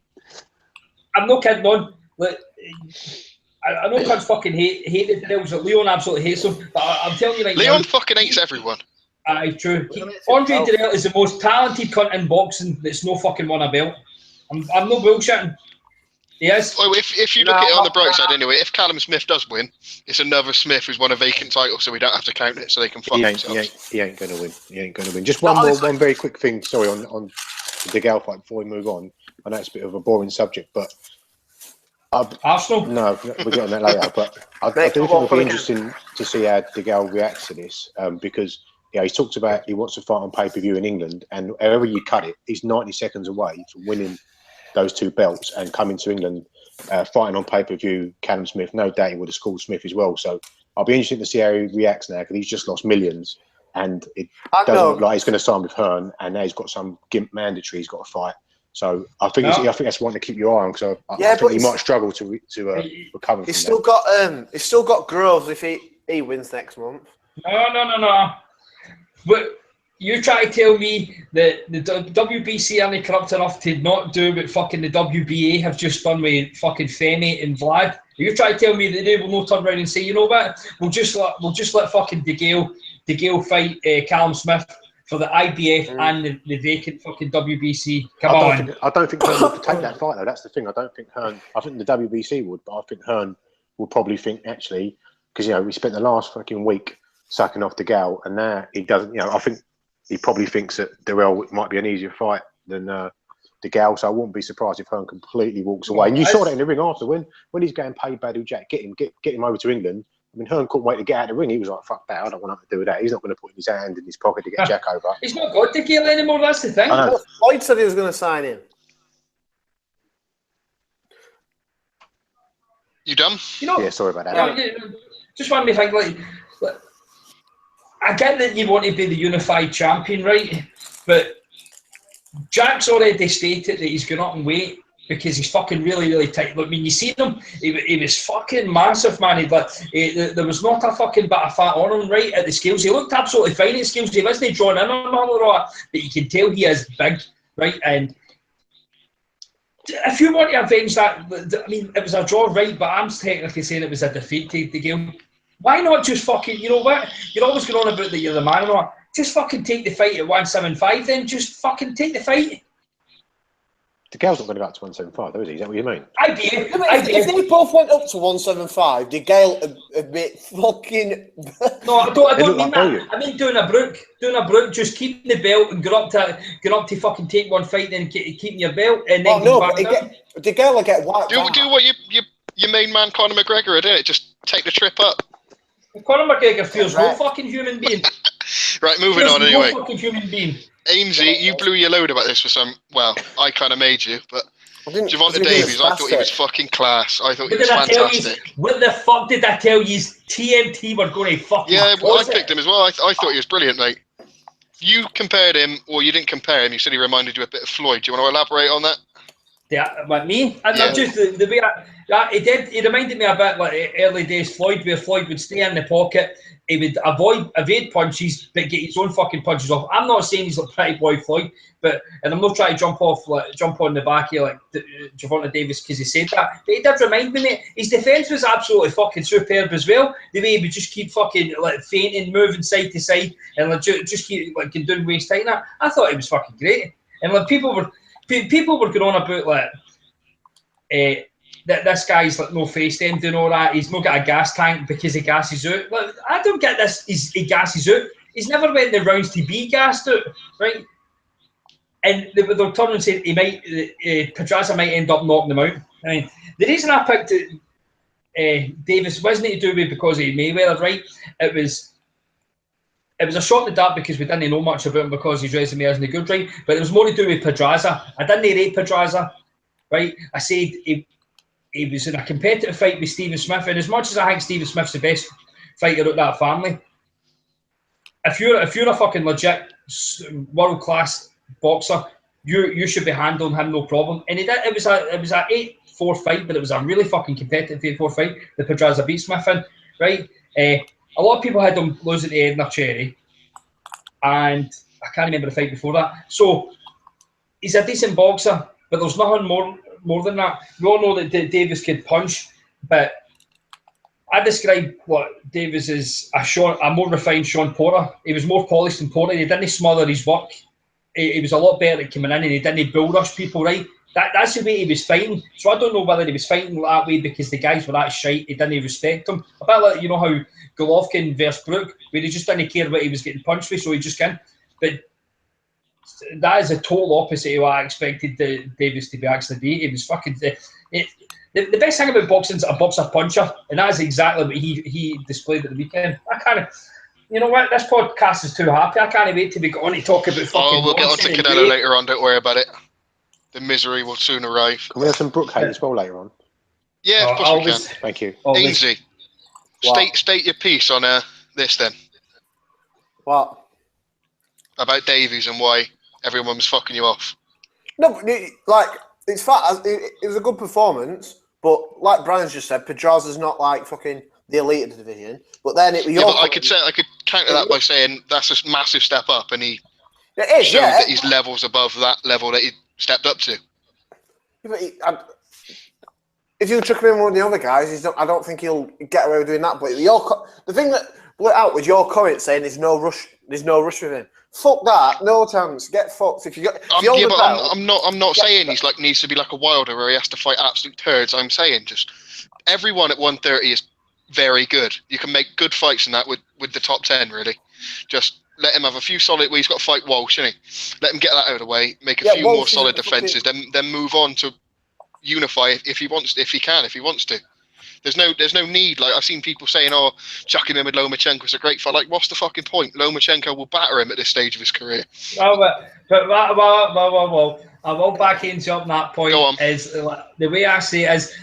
I'm not kidding on. Like, I know cunts fucking hate the Durrells. Leon absolutely hates them. But I'm telling you right Leon now, fucking hates everyone. Aye, true. Andre Durrell is the most talented cunt in boxing that's no fucking won a belt. I'm no bullshitting. He is. Well, if you look at it on the bright side anyway, if Callum Smith does win, it's another Smith who's won a vacant title, so we don't have to count it, so they can fuck themselves. He ain't going to win. He ain't going to win. Just one very quick thing, sorry, on the Degale fight before we move on. I know it's a bit of a boring subject, but Arsenal? No, we'll get on that later. But I do think it'll be interesting to see how Degale reacts to this, because he talks about he wants to fight on pay-per-view in England, and however you cut it, he's 90 seconds away from winning those two belts and coming to England, fighting on pay-per-view. Callum Smith, no doubt he would have scored Smith as well. So I'll be interested to see how he reacts now, because he's just lost millions, and it doesn't look like he's going to sign with Hearn, and now he's got some gimp mandatory he's got to fight. So I think that's one to keep your eye on, because I think he might struggle to recover. He's still got Groves if he wins next month. No. But you try to tell me that the WBC aren't corrupt enough to not do what fucking the WBA have just done with fucking Fenny and Vlad? You try to tell me that they will not turn around and say, you know what, we'll just let fucking Degale fight Callum Smith for the IBF and the vacant fucking WBC. I don't think Hearn would take that fight though. That's the thing. I don't think Hearn. I think the WBC would, but I think Hearn will probably think actually, because we spent the last fucking week sucking off Degale, and now he doesn't. I think he probably thinks that Durrell might be an easier fight than Degale. So I wouldn't be surprised if Hearn completely walks away. And you saw that in the ring after when he's going paid Badou Jack, get him over to England. I mean, Hearn couldn't wait to get out of the ring. He was like, fuck that, I don't want nothing to do with that. He's not going to put his hand in his pocket to get Jack over. He's not got Degale anymore, that's the thing. Floyd said he was going to sign him. You done? Yeah, sorry about that. Just want me to think, like, I get that you want to be the unified champion, right? But Jack's already stated that he's going up in weight because he's fucking really, really tight. Look, when you see him, he was fucking massive, man. There was not a fucking bit of fat on him, right, at the scales. He looked absolutely fine at the scales. He wasn't drawn in on all of that, but you can tell he is big, right? And if you want to avenge that, I mean, it was a draw, right, but I'm technically saying it was a defeat to the game. Why not just fucking, you know what? You're always going on about that you're the man or not. Just fucking take the fight at 175 then. Just fucking take the fight. Degale's not going to go up to 175, though, is he? Is that what you mean? If they both went up to 175, Degale a bit fucking... No, I don't mean that. I mean doing a brook, just keeping the belt and go up to fucking take one fight, then keeping your belt, and then Degale will get wiped. Do what your main man Conor McGregor did. Just take the trip up. Conor McGregor feels no fucking human being. Right, moving on anyway. No fucking human being. Ainsley, you blew your load about this for some. Well, I kind of made you, but Gervonta Davis, I thought he was fucking class. I thought he was fantastic. What the fuck did I tell you? TMT were going to fucking. Yeah, well, I picked him as well. I thought he was brilliant, mate. You compared him, or you didn't compare him. You said he reminded you a bit of Floyd. Do you want to elaborate on that? Yeah, about me. And just the way he did. He reminded me a bit like early days Floyd, where Floyd would stay in the pocket. He would evade punches, but get his own fucking punches off. I'm not saying he's like pretty boy Floyd, and I'm not trying to jump on the back here like Gervonta Davis because he said that. But he did remind me, mate. His defence was absolutely fucking superb as well. The way he would just keep fucking like feinting, moving side to side, and like, just keep like doing waist tight. I thought it was fucking great. And like people were going on about like that this guy's like no face then doing all that. He's not got a gas tank because he gasses out. Like, I don't get this. He gasses out. He's never went the rounds to be gassed out, right? And they'll turn and say Pedraza might end up knocking him out. I mean, the reason I picked Davis wasn't to do with because of Mayweather, right? It was a shot in the dark because we didn't know much about him because his resume isn't good, right? But it was more to do with Pedraza. I didn't rate Pedraza, right? I said he was in a competitive fight with Stephen Smith, and as much as I think Stephen Smith's the best fighter out of that family, if you're a fucking legit world class boxer, you should be handling him no problem. And it was a 8-4 fight, but it was a really fucking competitive 8-4 fight. The Pedraza beat Smith in, right? A lot of people had him losing to Edna Cherry, and I can't remember the fight before that. So he's a decent boxer, but there's nothing more than that. We all know that Davis could punch, but I describe what Davis is a more refined Sean Porter. He was more polished than Porter. He didn't smother his work. He was a lot better at coming in, and he didn't bull rush people, right? That's the way he was fighting. So I don't know whether he was fighting that way because the guys were that shite, he didn't respect him. A bit like, you know, how Golovkin versus Brook, where he just didn't care what he was getting punched with, so he just can. But that is a total opposite of what I expected Davis to be actually be. He was fucking... The best thing about boxing is a boxer puncher, and that is exactly what he displayed at the weekend. I can't... You know what? This podcast is too happy. I can't wait till we go on to talk about fucking... Oh, we'll get on to Canelo later on. Don't worry about it. The misery will soon arrive. Can we have some Brook hate as well later on? Yeah, of course we can. Thank you. Ainsley, state your piece on this then. What? About Davies and why everyone was fucking you off. No, like, it's fat. It was a good performance, but like Brian's just said, Pedraza's not like fucking the elite of the division. But then it was but I could counter that by saying that's a massive step up, and he showed that he's levels above that level that he stepped up to. Yeah, but if you chuck him in with one of the other guys, I don't think he'll get away with doing that. But the thing that blew out was your comment saying there's no rush with him. Fuck that, no chance. Get fucked. I'm not saying he's like needs to be like a Wilder where he has to fight absolute turds. I'm saying just everyone at 130 is very good. You can make good fights in that with the top 10 really. Just let him have a few solid. Well, he's got to fight Walsh, isn't he? Let him get that out of the way. Make a few more solid defenses. Then move on to unify if he wants. If he wants to. There's no need. Like I've seen people saying, "Oh, chucking him with Lomachenko is a great fight." Like, what's the fucking point? Lomachenko will batter him at this stage of his career. Well, I will back into up that point. Go on. Is the way I see it is,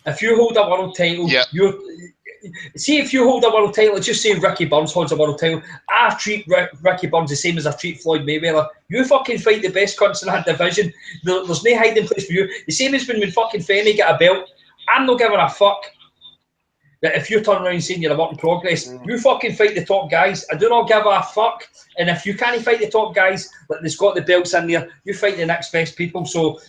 if you hold a world title, if you hold a world title, just say Ricky Burns holds a world title. I treat Ricky Burns the same as I treat Floyd Mayweather. You fucking fight the best cunts in that division. There's no hiding place for you. The same as when fucking Fenny get a belt. I'm not giving a fuck that if you turn around saying you're a work in progress, you fucking fight the top guys. I do not give a fuck. And if you can't fight the top guys, like there's got the belts in there, you fight the next best people. So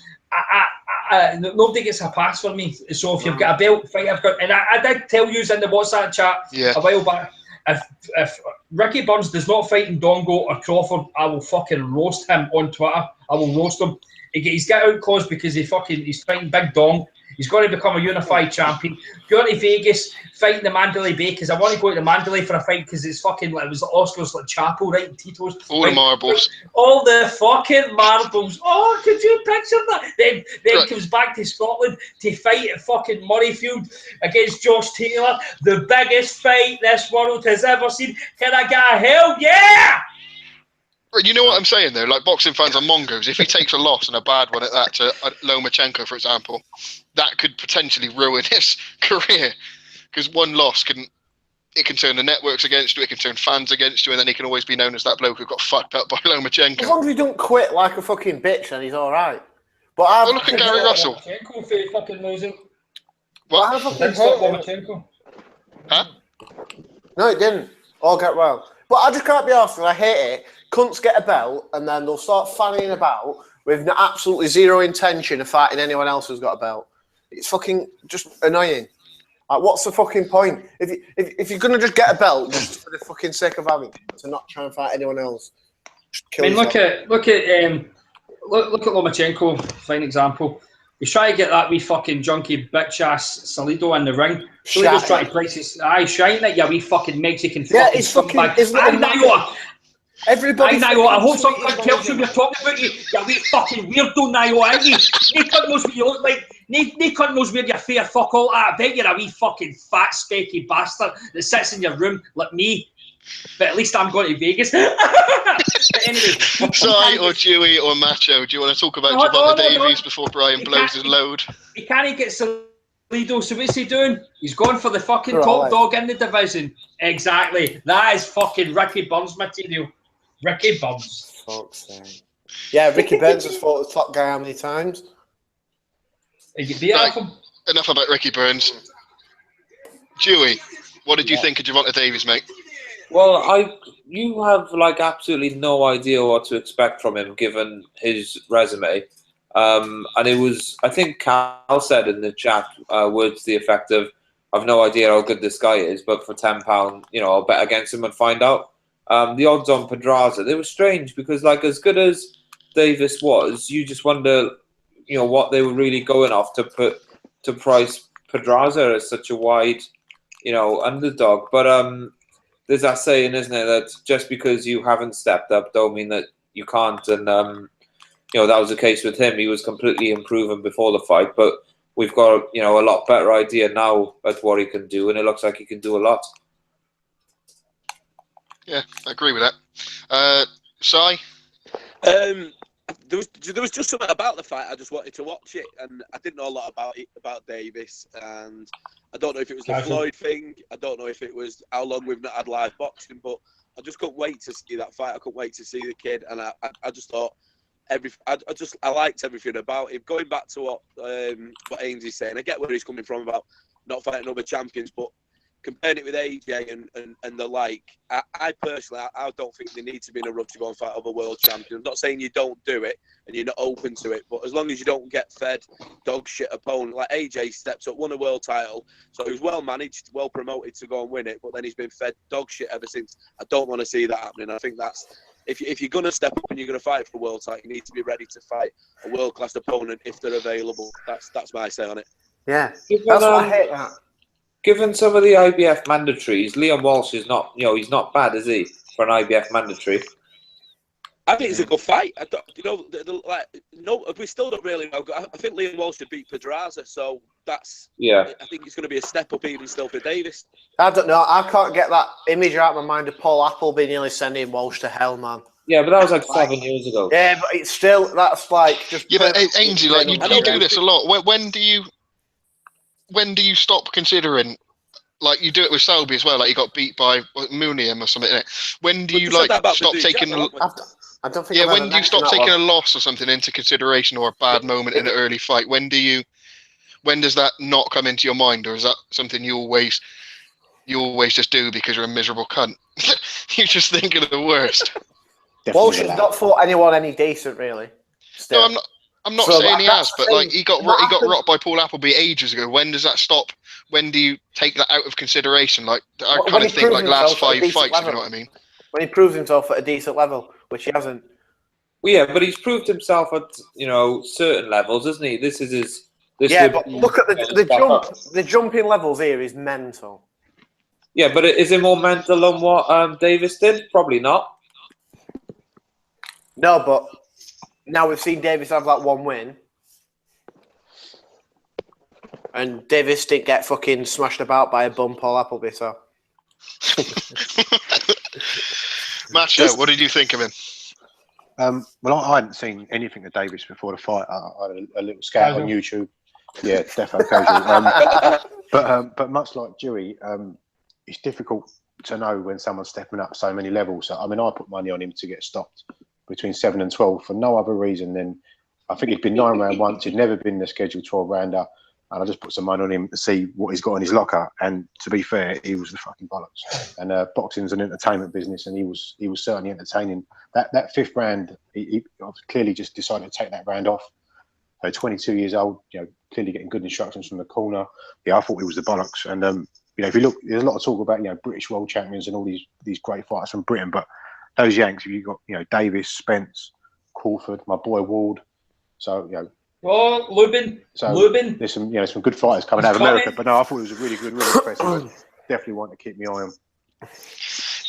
nobody gets a pass for me. So if you've got a belt, fight. And I did tell you in the WhatsApp chat a while back, if Ricky Burns does not fight in Dongo or Crawford, I will fucking roast him on Twitter. I will roast him. He's got out clause because he's fighting Big Dong. He's got to become a unified champion. Go to Vegas, fighting the Mandalay Bay, because I want to go to the Mandalay for a fight because it's fucking like it was the Oscars, like Chapo, right? Tito's. All the marbles. All the fucking marbles. Oh, could you picture that? Then comes back to Scotland to fight at fucking Murrayfield against Josh Taylor, the biggest fight this world has ever seen. Can I get a hell yeah? You know what I'm saying though? Like boxing fans are mongols. If he takes a loss and a bad one at that to Lomachenko, for example, that could potentially ruin his career. Because one loss can turn the networks against you, it can turn fans against you, and then he can always be known as that bloke who got fucked up by Lomachenko. As long as he don't quit like a fucking bitch, then he's all right. But look at Gary Russell. Lomachenko for fucking losing. What? I fucking stop Lomachenko. Huh? No, it didn't. All get well. But I just can't be arsed, and I hate it. Cunts get a belt, and then they'll start fanning about with absolutely zero intention of fighting anyone else who's got a belt. It's fucking just annoying. Like, what's the fucking point? If you're gonna just get a belt just for the fucking sake of having it, to not try and fight anyone else. I mean, look at Lomachenko, fine example. He's trying to get that wee fucking junky bitch ass Salido in the ring. Salido's trying to place his shine at you, wee fucking Mexican fucking scumbag. Everybody. I hope someone tells you we're talking about you wee fucking weirdo, Nayo, ain't you? No cunt knows what you look like. No cunt knows where your fair fuck all at. I bet you're a wee fucking fat, specky bastard that sits in your room like me. But at least I'm going to Vegas. But anyway. Sai or Dewey or Macho, do you want to talk about Gervonta Davis before Brian blows his load? He can't get Lido, so what's he doing? He's going for the fucking They're all top dog in the division. Exactly. That is fucking Ricky Burns material. Ricky Burns. Fuck's sake. Yeah, Ricky Burns has fought the top guy how many times? You beat Right. off him. Enough about Ricky Burns. Dewey, what did you think of Gervonta Davis, mate? Well, you have like absolutely no idea what to expect from him given his resume. And it was, I think Cal said in the chat, words to the effect of, I've no idea how good this guy is, but for £10, I'll bet against him and find out. The odds on Pedraza, they were strange because like as good as Davis was, you just wonder, what they were really going off to price Pedraza as such a wide, underdog. But there's that saying, isn't it, that just because you haven't stepped up don't mean that you can't. And that was the case with him. He was completely improving before the fight, but we've got a lot better idea now at what he can do, and it looks like he can do a lot. Yeah, I agree with that. Si? There was just something about the fight. I just wanted to watch it, and I didn't know a lot about Davis, and I don't know if it was the Floyd thing. I don't know if it was how long we've not had live boxing, but I just couldn't wait to see that fight. I couldn't wait to see the kid, and I just thought I liked everything about him. Going back to what Ainsley's saying, I get where he's coming from about not fighting other champions, but comparing it with AJ and the like, I personally, I don't think they need to be in a rush to go and fight other world champions. I'm not saying you don't do it and you're not open to it, but as long as you don't get fed dog shit opponent, like AJ steps up, won a world title, so he was well managed, well promoted to go and win it, but then he's been fed dog shit ever since. I don't want to see that happening. I think that's, if you're going to step up and you're going to fight for a world title, you need to be ready to fight a world-class opponent if they're available. That's my say on it. Yeah, that's what I hate that. Given some of the IBF mandatories, Liam Walsh is not, he's not bad, is he, for an IBF mandatory? I think it's a good fight. We still don't really know. I think Liam Walsh should beat Pedraza, so that's. Yeah. I think it's going to be a step up even still for Davis. I don't know. I can't get that image out of my mind of Paul Appleby nearly sending Walsh to hell, man. Yeah, but that was like 7 years ago. Yeah, but it's still, that's like just. Yeah, but Ainsley, like you do this a lot. When do you stop considering? Like you do it with Selby as well. Like you got beat by Muniam or something. When do you like stop taking? I don't think. Yeah, when do you stop taking a loss or something into consideration, or a bad moment in an early fight? When does that not come into your mind, or is that something you always just do because you're a miserable cunt? You just think of the worst. Walsh has not fought anyone any decent, really. Still. No, I'm not saying he has, but like he got rocked by Paul Appleby ages ago. When does that stop? When do you take that out of consideration? Like I kind of think like last 5 fights, if you know what I mean. When he proves himself at a decent level, which he hasn't. Well, yeah, but he's proved himself at certain levels, isn't he? This is his. But look at the jump. The jumping levels here is mental. Yeah, but is it more mental than what Davis did? Probably not. No, but now we've seen Davis have that one win. And Davis didn't get fucking smashed about by a bum Paul Appleby, so. Macho, what did you think of him? Well, I hadn't seen anything of Davis before the fight. I had a little scout on YouTube. Yeah, definitely casual. But much like Dewey, it's difficult to know when someone's stepping up so many levels. So, I mean, I put money on him to get stopped between 7 and 12 for no other reason than I think he'd been 9 round once. He'd never been in the scheduled 12 rounder. And I just put some money on him to see what he's got in his locker. And to be fair, he was the fucking bollocks. And boxing's an entertainment business, and he was certainly entertaining. That 5th round, he clearly just decided to take that round off. So 22 years old, clearly getting good instructions from the corner. Yeah, I thought he was the bollocks. And if you look, there's a lot of talk about British world champions and all these great fighters from Britain, but those Yanks, you got Davis, Spence, Crawford, my boy Ward. So Oh, Lubin. So Lubin. There's some good fighters coming out of America, but no, I thought it was a really good, really impressive. Definitely want to keep my eye on.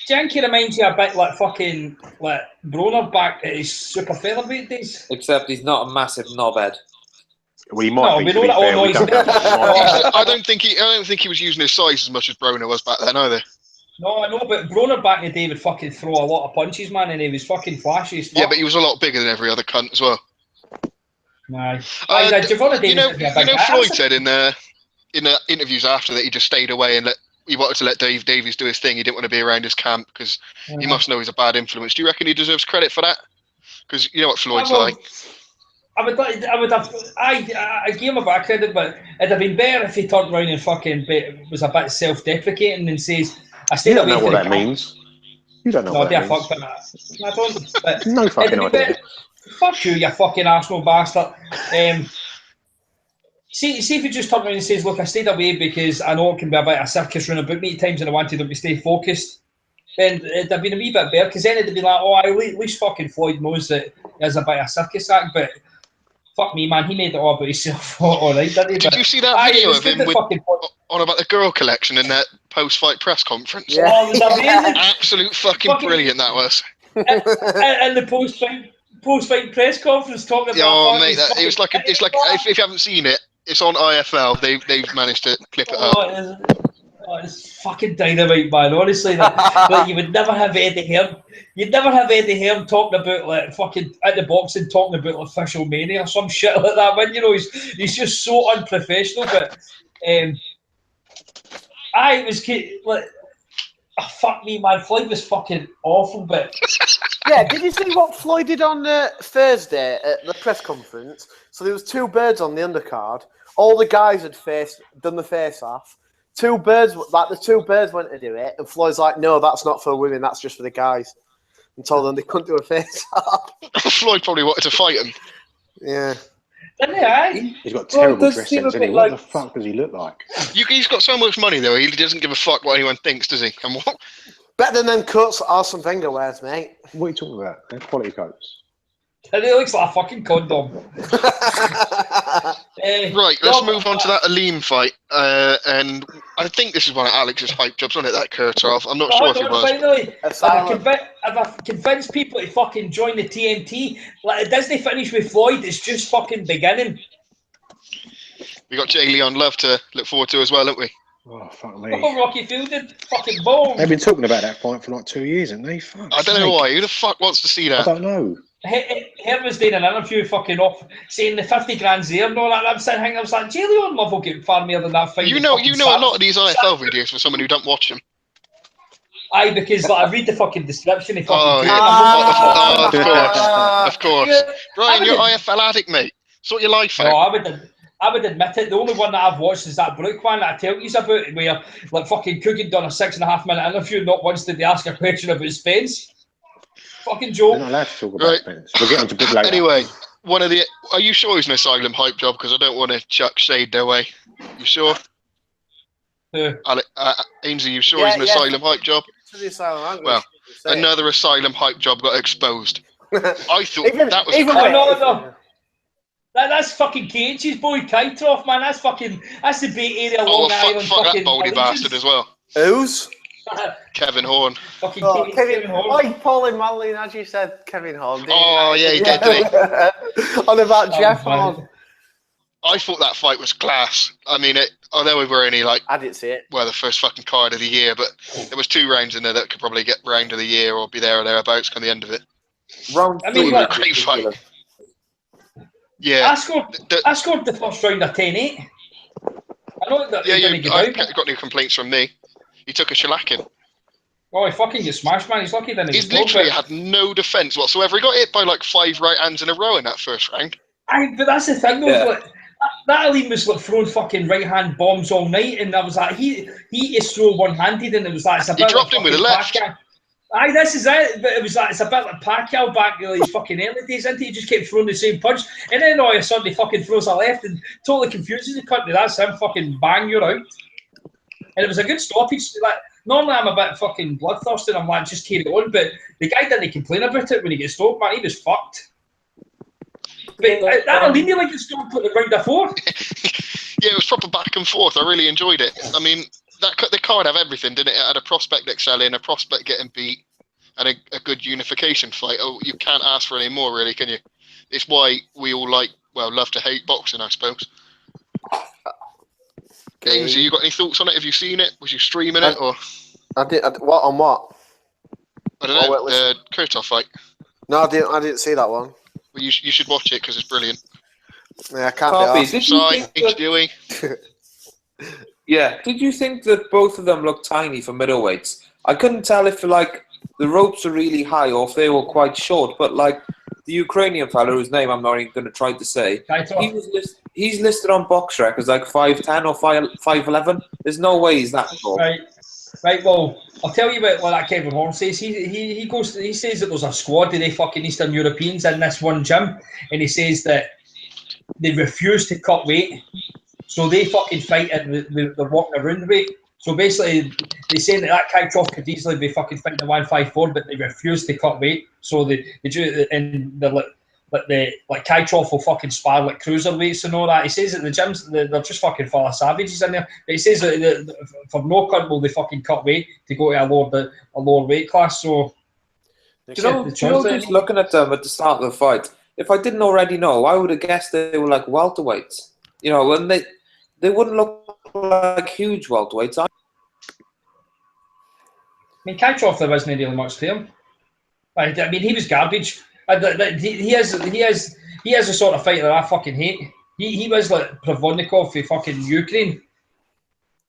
Janky reminds you a bit like fucking like Broner back at his super featherweight days. Except he's not a massive knobhead. Well, he might be. We know that all noise. I don't think he was using his size as much as Broner was back then either. No, I know, but Broner back in the day would fucking throw a lot of punches, man, and he was fucking flashy as fuck. Yeah, but he was a lot bigger than every other cunt as well. Nah. Floyd said in in the interviews after that, he just stayed away and he wanted to let Dave Davies do his thing. He didn't want to be around his camp because he must know he's a bad influence. Do you reckon he deserves credit for that? Because you know what Floyd's like. I give him a bit of credit, but it'd have been better if he turned around and fucking was a bit self-deprecating and says, "I stayed away." You don't know what that means. You don't know what that means. I don't. But no fucking idea. Fuck you, you fucking Arsenal bastard. See if he just turned around and says, "Look, I stayed away because I know it can be a bit of a circus round about me at times, and I wanted them to stay focused." Then it'd have been a wee bit better, because then it'd be like, "Oh, at least fucking Floyd knows that there's a bit of a circus act." But fuck me, man, he made it all about himself. All right, didn't he? Did you see that video of him on about the girl collection in that post-fight press conference? Yeah, oh, it was amazing. Absolute fucking brilliant that was. And the post-fight press conference talking about. Oh mate, it's like if you haven't seen it, it's on IFL. They've managed to clip it up. It's fucking dynamite, man. Honestly, like you would never have Eddie Hearn. You'd never have Eddie Hearn talking about like fucking at the boxing talking about like, official mania or some shit like that. Man, you know, he's just so unprofessional. But I was like, oh, fuck me, man. Floyd was fucking awful. But yeah, did you see what Floyd did on Thursday at the press conference? So there was two birds on the undercard. All the guys had done the face off. The two birds went to do it, and Floyd's like, "No, that's not for women. That's just for the guys." And told them they couldn't do a face off. Floyd probably wanted to fight him. Yeah. He's got terrible dress sense, isn't he? What the fuck does he look like? He's got so much money though. He doesn't give a fuck what anyone thinks, does he? And what? Better than them coats Arsene Wenger wears, mate. What are you talking about? They're quality coats. And it looks like a fucking condom. Right, let's move on to that Aleem fight. And I think this is one of Alex's hype jobs, wasn't it, that Khytrov? I'm not sure if it was. Finally, I've convinced people to fucking join the TNT. Like, it doesn't finish with Floyd, it's just fucking beginning. We got Jay Leon Love to look forward to as well, haven't we? Oh, fuck me. Oh, Rocky Fielding, fucking boom. They've been talking about that fight for like 2 years, haven't they? Fuck I don't know why. Who the fuck wants to see that? I don't know. Herman's doing an interview fucking off saying the 50 grand's there and all that. I'm sitting I was like, Jay Leon Love will get far more than that fight. You know a lot of these IFL videos for someone who don't watch them. Aye, because like, I read the fucking description. Of course. Ryan, you're IFL addict, mate. Sort your life out. No, I would admit it. The only one that I've watched is that Brook one that I tell you about, where like fucking Coogan done a 6.5 minute interview. Not once did they ask a question about his fence. Fucking joke. We're not allowed to talk about fence. We'll get into big later. Anyway, are you sure he's an asylum hype job? Because I don't want to chuck shade their way. You sure? Ainsley, you sure he's an asylum hype job? To the asylum, well, another asylum hype job got exposed. I thought that was no. That's fucking KH's boy, khytrov, man. That's the Bay Area Long Island fuck fucking that baldy bastard as well. Who's? Kevin Horn. Fucking Kevin Horn. Like Pauline Manley, as you said, Kevin Horn. Oh, yeah, he did, didn't he? On about Jeff Horn. I thought that fight was class. I mean, although we were only like... I didn't see it. Well, the first fucking card of the year, but there was 2 rounds in there that could probably get round of the year or be there or thereabouts come the end of it. Round 3. A great fight. Yeah. I scored the first round of 10-8. I know that I got no complaints from me. He took a shellacking. Oh, he fucking gets smashed, man. He's lucky then. He's literally had no defence whatsoever. He got hit by like 5 right hands in a row in that first round. But that's the thing, though. Yeah. Like, that Aleem was like throwing fucking right hand bombs all night, and I was like, he is so one handed, and it was like, it's a bit. He dropped him with a left. Aye, this is it. But it was like, it's a bit like Pacquiao back in his fucking early days, isn't he? He just kept throwing the same punch, and then all of a sudden he fucking throws a left and totally confuses the country. That's him, fucking bang, you're out. And it was a good stoppage. Like, normally I'm a bit fucking bloodthirsty, and I'm like, just carry on. But the guy didn't complain about it when he gets stopped, man. He was fucked. But that Aleem like it's stopped at the round of 4. Yeah, it was proper back and forth. I really enjoyed it. I mean, the card had everything, didn't it? It had a prospect excelling, a prospect getting beat, and a good unification fight. Oh, you can't ask for any more, really, can you? It's why we all love to hate boxing, I suppose. Ainsley, you got any thoughts on it? Have you seen it? Was you streaming it or? I did. What on what? I don't know. The Khytrov fight. No, I didn't see that one. Well, you should watch it because it's brilliant. Yeah, I can't be. Sorry, Dewey. Yeah. Did you think that both of them looked tiny for middleweights? I couldn't tell if like the ropes are really high or if they were quite short. But like the Ukrainian fellow, whose name I'm not even going to try to say, he's listed on BoxRec as like 5'10" or 5'11". There's no way he's that tall. Right. Well, I'll tell you what that Kevin Horn says. He says that there's a squad of the fucking Eastern Europeans in this one gym, and he says that they refuse to cut weight, so they fucking fight and they're walking around weight. So basically, they're saying that khytrov could easily be fucking fighting the 154, but they refuse to cut weight. So they do, and they're like khytrov will fucking spar like cruiserweights and all that. He says that the gyms they're just fucking full of savages in there. But he says that for no cut will they fucking cut weight to go to a lower weight class. So Do you know, just looking at them at the start of the fight, if I didn't already know, I would have guessed they were like welterweights. You know, when they wouldn't look like huge welterweights. I mean, khytrov, there wasn't really much to him. I mean, he was garbage. He is the sort of fighter I fucking hate. He was like Provodnikov for fucking Ukraine,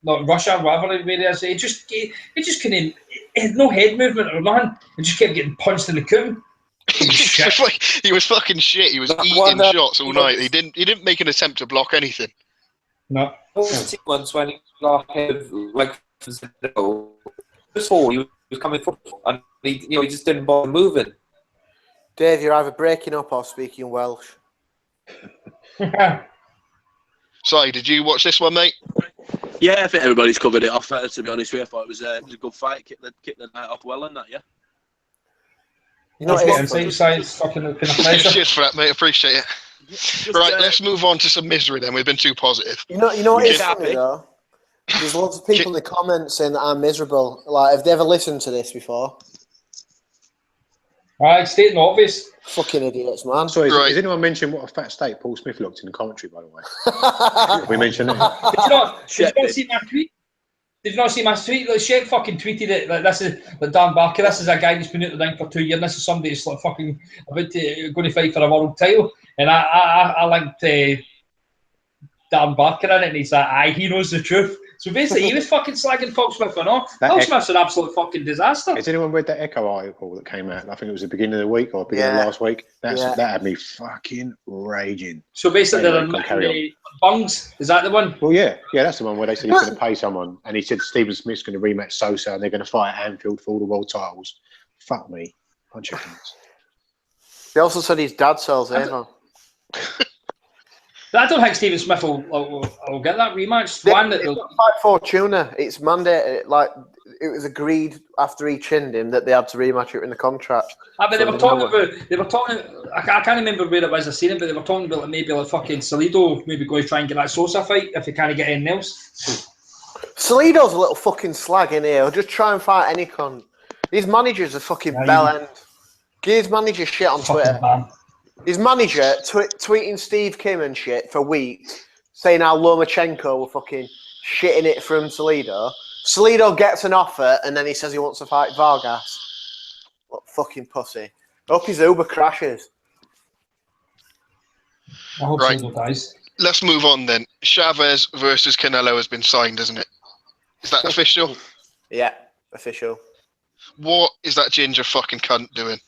not Russia, whatever it is. He just couldn't. He had no head movement or nothing. He just kept getting punched in the coon. He was fucking shit. He was eating shots all night. He didn't make an attempt to block anything. No. Once when he got hit, like before he was coming forward, and he just didn't bother moving. Dave, you're either breaking up or speaking Welsh. Sorry, did you watch this one, mate? Yeah, I think everybody's covered it off. To be honest with you, I thought it was a good fight. Kicked the night off well in that, yeah. You know, Cheers for that, mate. Appreciate it. Right, let's move on to some misery then. We've been too positive. You know what is funny though? There's lots of people in the comments saying that I'm miserable. Like, have they ever listened to this before? Right, stating the obvious. Fucking idiots, man. Sorry, has anyone mentioned what a fat state Paul Smith looked in the commentary, by the way? We mentioned that. Did you not see my tweet? Did you not see my tweet? Like, Shep fucking tweeted it. Like, this is like Dan Barker. This is a guy who's been out the ring for 2 years. This is somebody who's like fucking about to going to fight for a world title. And I linked Dan Barker in it, and he's like, aye, he knows the truth. So basically, he was fucking slagging Paul Smith and all. Paul Smith's an absolute fucking disaster. Has anyone read that Echo article that came out? I think it was the beginning of the week or beginning of last week. That had me fucking raging. So basically, they're bungs. Is that the one? Well, yeah, that's the one where they said he's going to pay someone, and he said Stephen Smith's going to rematch Sosa, and they're going to fight at Anfield for all the world titles. Fuck me, bunch of cunts. They also said his dad sells Avon. I don't think Stephen Smith will get that rematch. Fight Fortuna. It's Monday. Like, it was agreed after he chinned him that they had to rematch it in the contract. But they were talking about. I can't remember where it was. I seen it, but they were talking about like, maybe like fucking Salido maybe going to try and get that Sosa fight if he can't get anything else. Salido's a little fucking slag in here. He'll just try and fight any cunt. His manager's a fucking bell end. Give his manager shit on Twitter. Man. His manager tweeting Steve Kim and shit for weeks, saying how Lomachenko were fucking shitting it from Salido. Salido gets an offer, and then he says he wants to fight Vargas. What fucking pussy. I hope his Uber crashes. I hope Salido dies. Let's move on then. Chavez versus Canelo has been signed, isn't it? Is that official? Yeah, official. What is that ginger fucking cunt doing?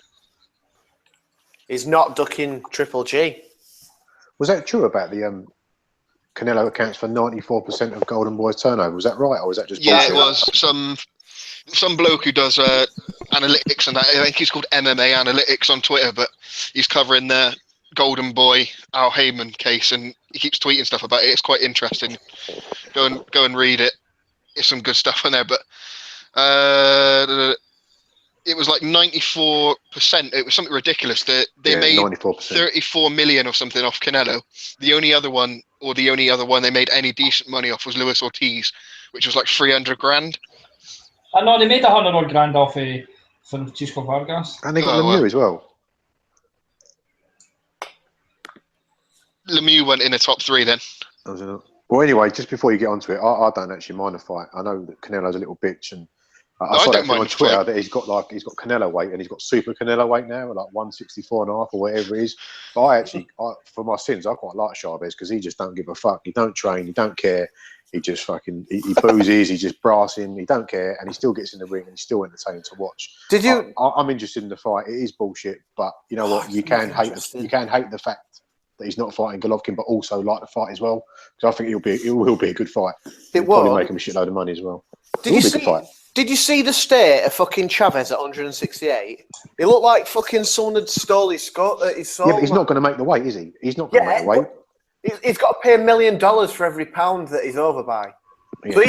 He's not ducking Triple G. Was that true about the Canelo accounts for 94% of Golden Boy's turnover? Was that right, or was that just bullshit? Yeah, it was some bloke who does analytics and that. I think he's called MMA Analytics on Twitter, but he's covering the Golden Boy Al Heyman case, and he keeps tweeting stuff about it. It's quite interesting. Go and read it. It's some good stuff on there, but it was like 94%. It was something ridiculous that they made 94%. 34 million or something off Canelo. The only other one they made any decent money off was Luis Ortiz, which was like 300 grand. I know they made 100 grand off Francisco Vargas. And they got Lemieux as well. Lemieux went in the top 3 then. Well, anyway, just before you get onto it, I don't actually mind the fight. I know that Canelo's a little bitch, and I saw that thing on Twitter that he's got Canelo weight, and he's got super Canelo weight now, like 164.5 or whatever it is. But I for my sins, I quite like Chavez because he just don't give a fuck. He don't train, he don't care. He just fucking he boozes, he's just brassing, he don't care, and he still gets in the ring and he's still entertaining to watch. Did you? I'm interested in the fight. It is bullshit, but you know what? You can hate the fact that he's not fighting Golovkin, but also like the fight as well, because I think it will be a good fight. It'll probably make him a shitload of money as well. Did you see the state of fucking Chavez at 168? He looked like fucking someone had stole his soul. Yeah, but he's not going to make the weight, is he? He's not going to make the weight. He's got to pay $1 million for every pound that he's over by. Yeah, so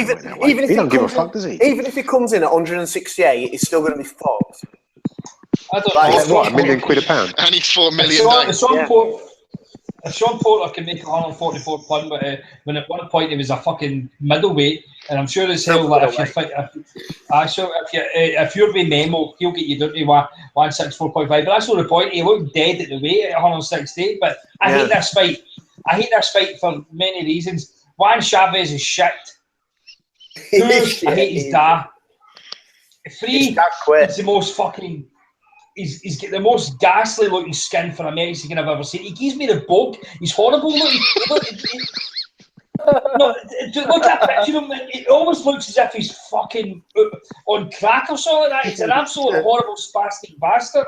even if he don't give a fuck, does he? Even if he comes in at 168, he's still going to be fucked. I don't know. What, £1 million a pound? And he's $4 million. Sean Porter can make 144 pound, but when at one point he was a fucking middleweight, and I'm sure as hell that if you're with Memo, he'll get you down to 164.5. But that's not the point. He looked dead at the weight at 168. But I hate this fight. I hate this fight for many reasons. One, Chavez is shit. Two, I hate his dad. Three, it's the most fucking. He's got the most ghastly looking skin for a Mexican I've ever seen. He gives me the bug. He's horrible looking. Look at that picture of him. It almost looks as if he's fucking on crack or something like that. It's an absolute horrible spastic bastard.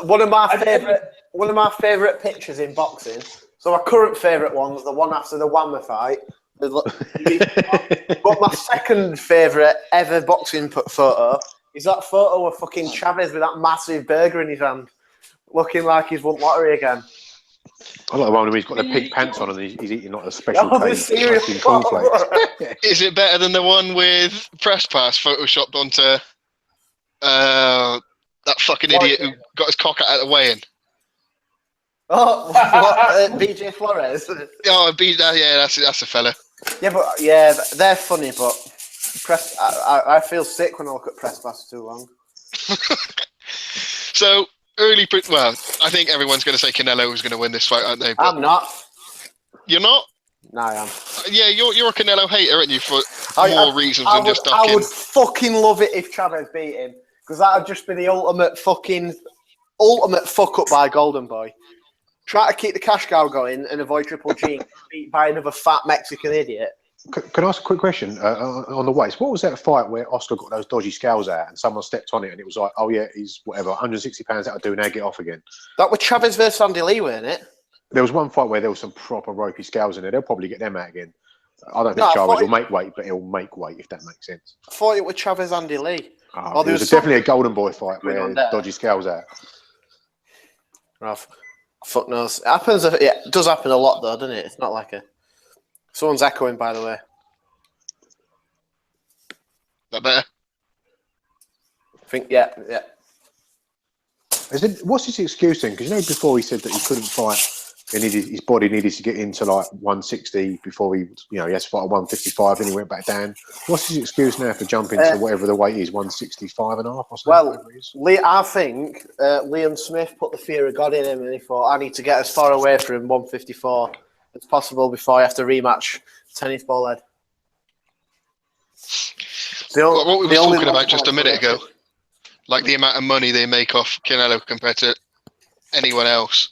One of my favourite pictures in boxing. So my current favourite one was the one after the Whammer fight. But my second favourite ever boxing photo is that photo of fucking Chavez with that massive burger in his hand, looking like he's won lottery again. I like the one where he's got the pig pants on and he's eating like a special cereal. Is it better than the one with press pass photoshopped onto that fucking idiot who got his cock out of the weigh-in? Oh, BJ Flores. Oh, yeah, that's a fella. Yeah, they're funny, but I feel sick when I look at press pass too long. So I think everyone's going to say Canelo is going to win this fight, aren't they? I'm not. You're not? No, I am. Yeah, you're a Canelo hater, aren't you? For more reasons than just ducking. I would fucking love it if Chavez beat him, because that would just be the ultimate fuck up by Golden Boy. Try to keep the cash cow going and avoid Triple G beat by another fat Mexican idiot. Can I ask a quick question on the weights? What was that fight where Oscar got those dodgy scales out and someone stepped on it and it was like, oh yeah, he's whatever, 160 pounds, that'll do, now get off again? That was Chavez versus Andy Lee, weren't it? There was one fight where there was some proper ropey scales in there. They'll probably get them out again. I don't think Chavez will make weight, but he'll make weight, if that makes sense. I thought it was Chavez Andy Lee. There was definitely a Golden Boy fight where dodgy scales out. Rough. Fuck knows. It happens. It does happen a lot, though, doesn't it? It's not like someone's echoing, by the way. That better? I think, yeah. What's his excuse then? Because before he said that he couldn't fight, his body needed to get into like 160 before he has to fight at 155, and he went back down. What's his excuse now for jumping to whatever the weight is, 165 and a half or something? Well, I think Liam Smith put the fear of God in him, and he thought, I need to get as far away from 154 as possible before I have to rematch Tennis Ball Head. What we were talking about just a minute ago, like the amount of money they make off Canelo compared to anyone else.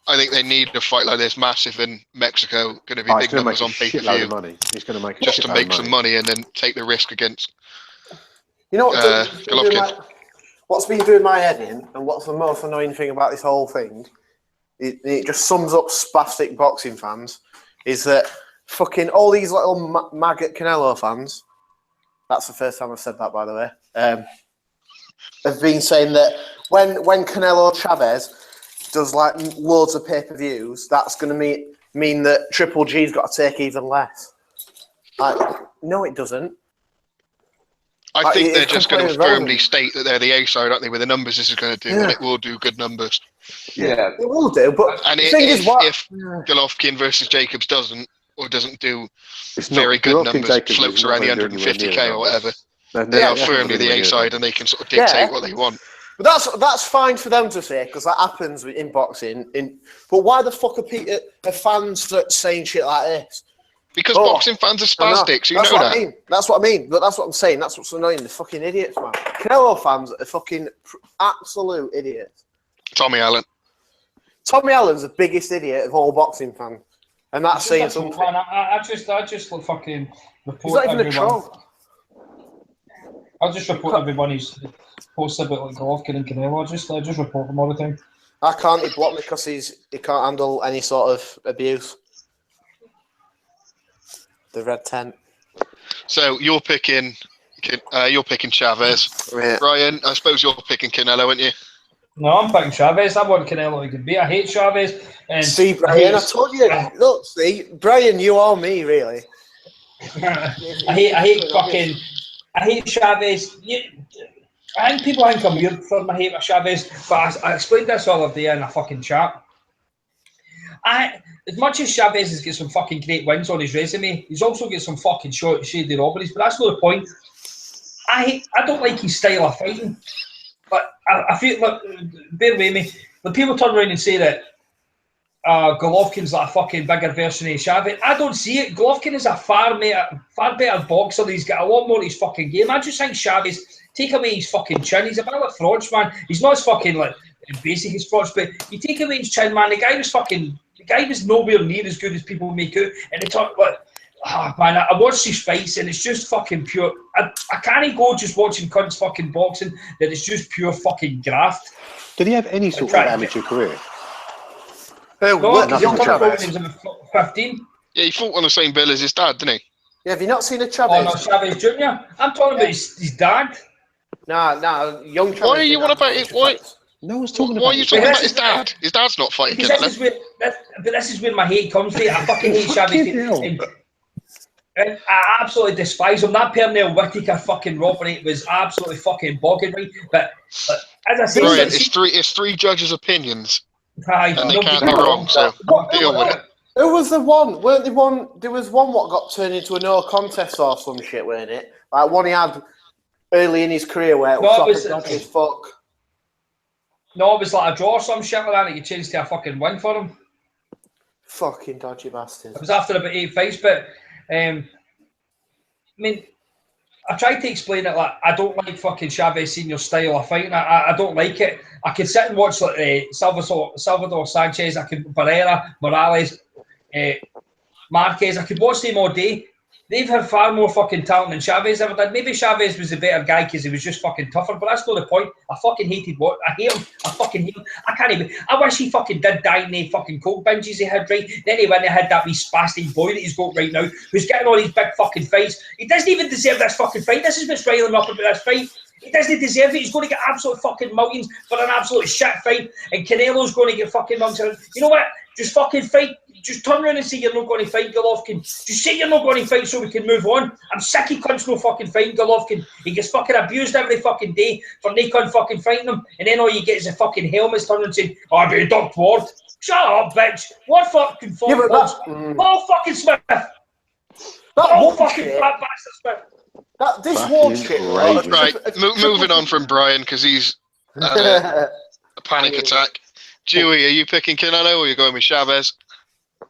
I think they need a fight like this massive in Mexico. Going to be big numbers on pay-per-view. He's going to make just to make some money and then take the risk against. You know what? What's been doing my head in, and what's the most annoying thing about this whole thing? It just sums up spastic boxing fans. Is that fucking all these little maggot Canelo fans? That's the first time I've said that, by the way. Have been saying that when Canelo Chavez does like loads of pay-per-views, that's going to mean that Triple G's got to take even less. No, it doesn't. I think they're just going to firmly state that they're the A side, aren't they? With the numbers this is going to do, and it will do good numbers. Yeah, it will do. But if Golovkin versus Jacobs doesn't do very good numbers, floats around the 150k or whatever, they are firmly the A side, and they can sort of dictate what they want. But that's fine for them to say, because that happens in boxing. But why the fuck are fans saying shit like this? Because boxing fans are spastics, you know that. That's what I mean. But that's what I'm saying. That's what's annoying. The fucking idiots, man. Canelo fans are fucking absolute idiots. Tommy Allen. Tommy Allen's the biggest idiot of all boxing fans. And that's saying something. Man, I just fucking report. He's not even everyone. a troll. I just report everyone who's posted about like Golovkin and Canelo. I just report them all the time. I can't. He blocked me because he can't handle any sort of abuse. The red tent. So you're picking Chavez. Yeah. Brian, I suppose you're picking Canelo, aren't you? No, I'm picking Chavez. I want Canelo to beat. I hate Chavez. And see, Brian, I told you. Look, see, Brian, you are me, really. I hate Chavez. I think people think I'm weird for my hate of Chavez, but I explained this all of day in a fucking chat. As much as Chavez has got some fucking great wins on his resume, he's also got some fucking shady robberies, but that's not the point. I don't like his style of fighting, but I feel like, bear with me, when people turn around and say that Golovkin's like a fucking bigger version of Chavez, I don't see it. Golovkin is a far better boxer. He's got a lot more of his fucking game. I just think Chavez, take away his fucking chin, he's a bit like Frauds, man. He's not as fucking like basic as Frauds, but you take away his chin, man, the guy was nowhere near as good as people make out. And they talk like, man, I watched his fights and it's just fucking pure. I can't go just watching cunts fucking boxing that it's just pure fucking graft. Did he have any sort of amateur career? No, young Chavez. He was 15. Yeah, he fought on the same bill as his dad, didn't he? Yeah, have you not seen a Chavez? Oh, no, Chavez Jr. I'm talking about his dad. Nah, young Chavez. Why are you on about it? Why? No one's talking about. Why are you talking about his dad? His dad's not fighting Canelo. This is where my hate comes from. I fucking hate Chavez. And I absolutely despise him. That Pernell Whitaker fucking robbery was absolutely fucking bogging me. But as I say, Brian, it's three judges' opinions. And they can't be wrong, so deal with it. Who was the one? Weren't the one? There was one what got turned into a no contest or some shit, weren't it? Like one he had early in his career where it was dodgy as fuck. No, it was like a draw or some shit like that. And he changed to a fucking win for him. Fucking dodgy bastard. It was after about 8 fights, but I mean, I tried to explain it like I don't like fucking Chavez Senior style of fighting. I don't like it. I could sit and watch like Salvador Sanchez, I could Barrera, Morales, Marquez. I could watch them all day. They've had far more fucking talent than Chavez ever did. Maybe Chavez was the better guy because he was just fucking tougher, but that's not the point. I fucking hated what I hate him. I fucking hate him. I can't even. I wish he fucking did die in the fucking coke binges he had, right? Then he went and had that wee spastic boy that he's got right now, who's getting all these big fucking fights. He doesn't even deserve this fucking fight. This is what's riling him up about this fight. He doesn't deserve it. He's going to get absolute fucking millions for an absolute shit fight, and Canelo's going to get fucking millions. You know what? Just fucking fight. Just turn around and say you're not going to fight Golovkin. Just say you're not going to fight so we can move on. I'm sick of cunts no fucking fighting Golovkin. He gets fucking abused every fucking day for no cunt fucking fighting him. And then all you get is a fucking helmet turning and saying, oh, but you ducked Ward. Shut up, bitch. What fucking fuck? Yeah, Paul fucking Smith. Paul fucking fat bastard Smith. This Ward shit. Right, moving on from Brian because he's a panic attack. Dewey, are you picking Canelo or are you going with Chavez?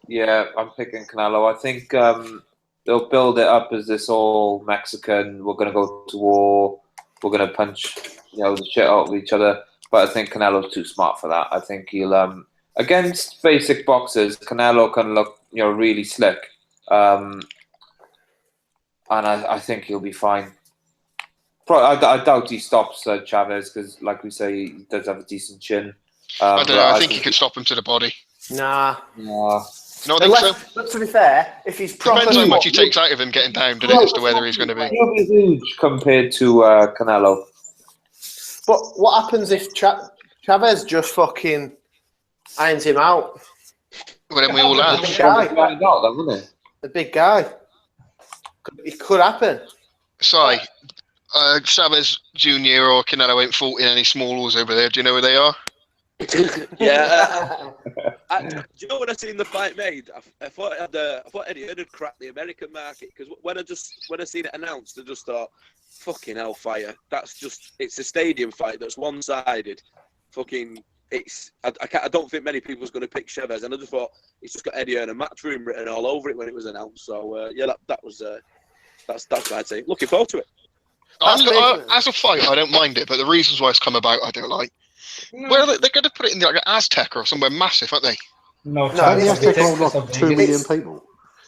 Yeah, I'm picking Canelo. I think they'll build it up as this all Mexican. We're going to go to war. We're going to punch, the shit out of each other. But I think Canelo's too smart for that. I think he'll against basic boxers, Canelo can look really slick, and I think he'll be fine. I doubt he stops Chavez because, like we say, he does have a decent chin. I don't know. I think he could stop him to the body. Nah. No, I think so. But to be fair, if he's proper... Depends how much he takes out of him getting down, doesn't it, as to whether he's going to be... He'll be huge compared to Canelo. But what happens if Chavez just fucking irons him out? Well, then we all laugh. The big guy. It could happen. Sorry, Chavez Jr. or Canelo ain't fought in any small wars over there. Do you know where they are? Yeah. Do you know when I seen the fight made? I thought Eddie Hearn had cracked the American market because when I seen it announced, I just thought, fucking hellfire. It's a stadium fight that's one-sided. Fucking, I don't think many people's going to pick Chavez, and I just thought it's just got Eddie Hearn and Matchroom written all over it when it was announced. So that's what I'd say. Looking forward to it. As a fight, I don't mind it, but the reasons why it's come about, I don't like. Well, they're going to put it in like an Aztec or somewhere massive, aren't they? No, Don't you have to take on Vegas. like 2 million people?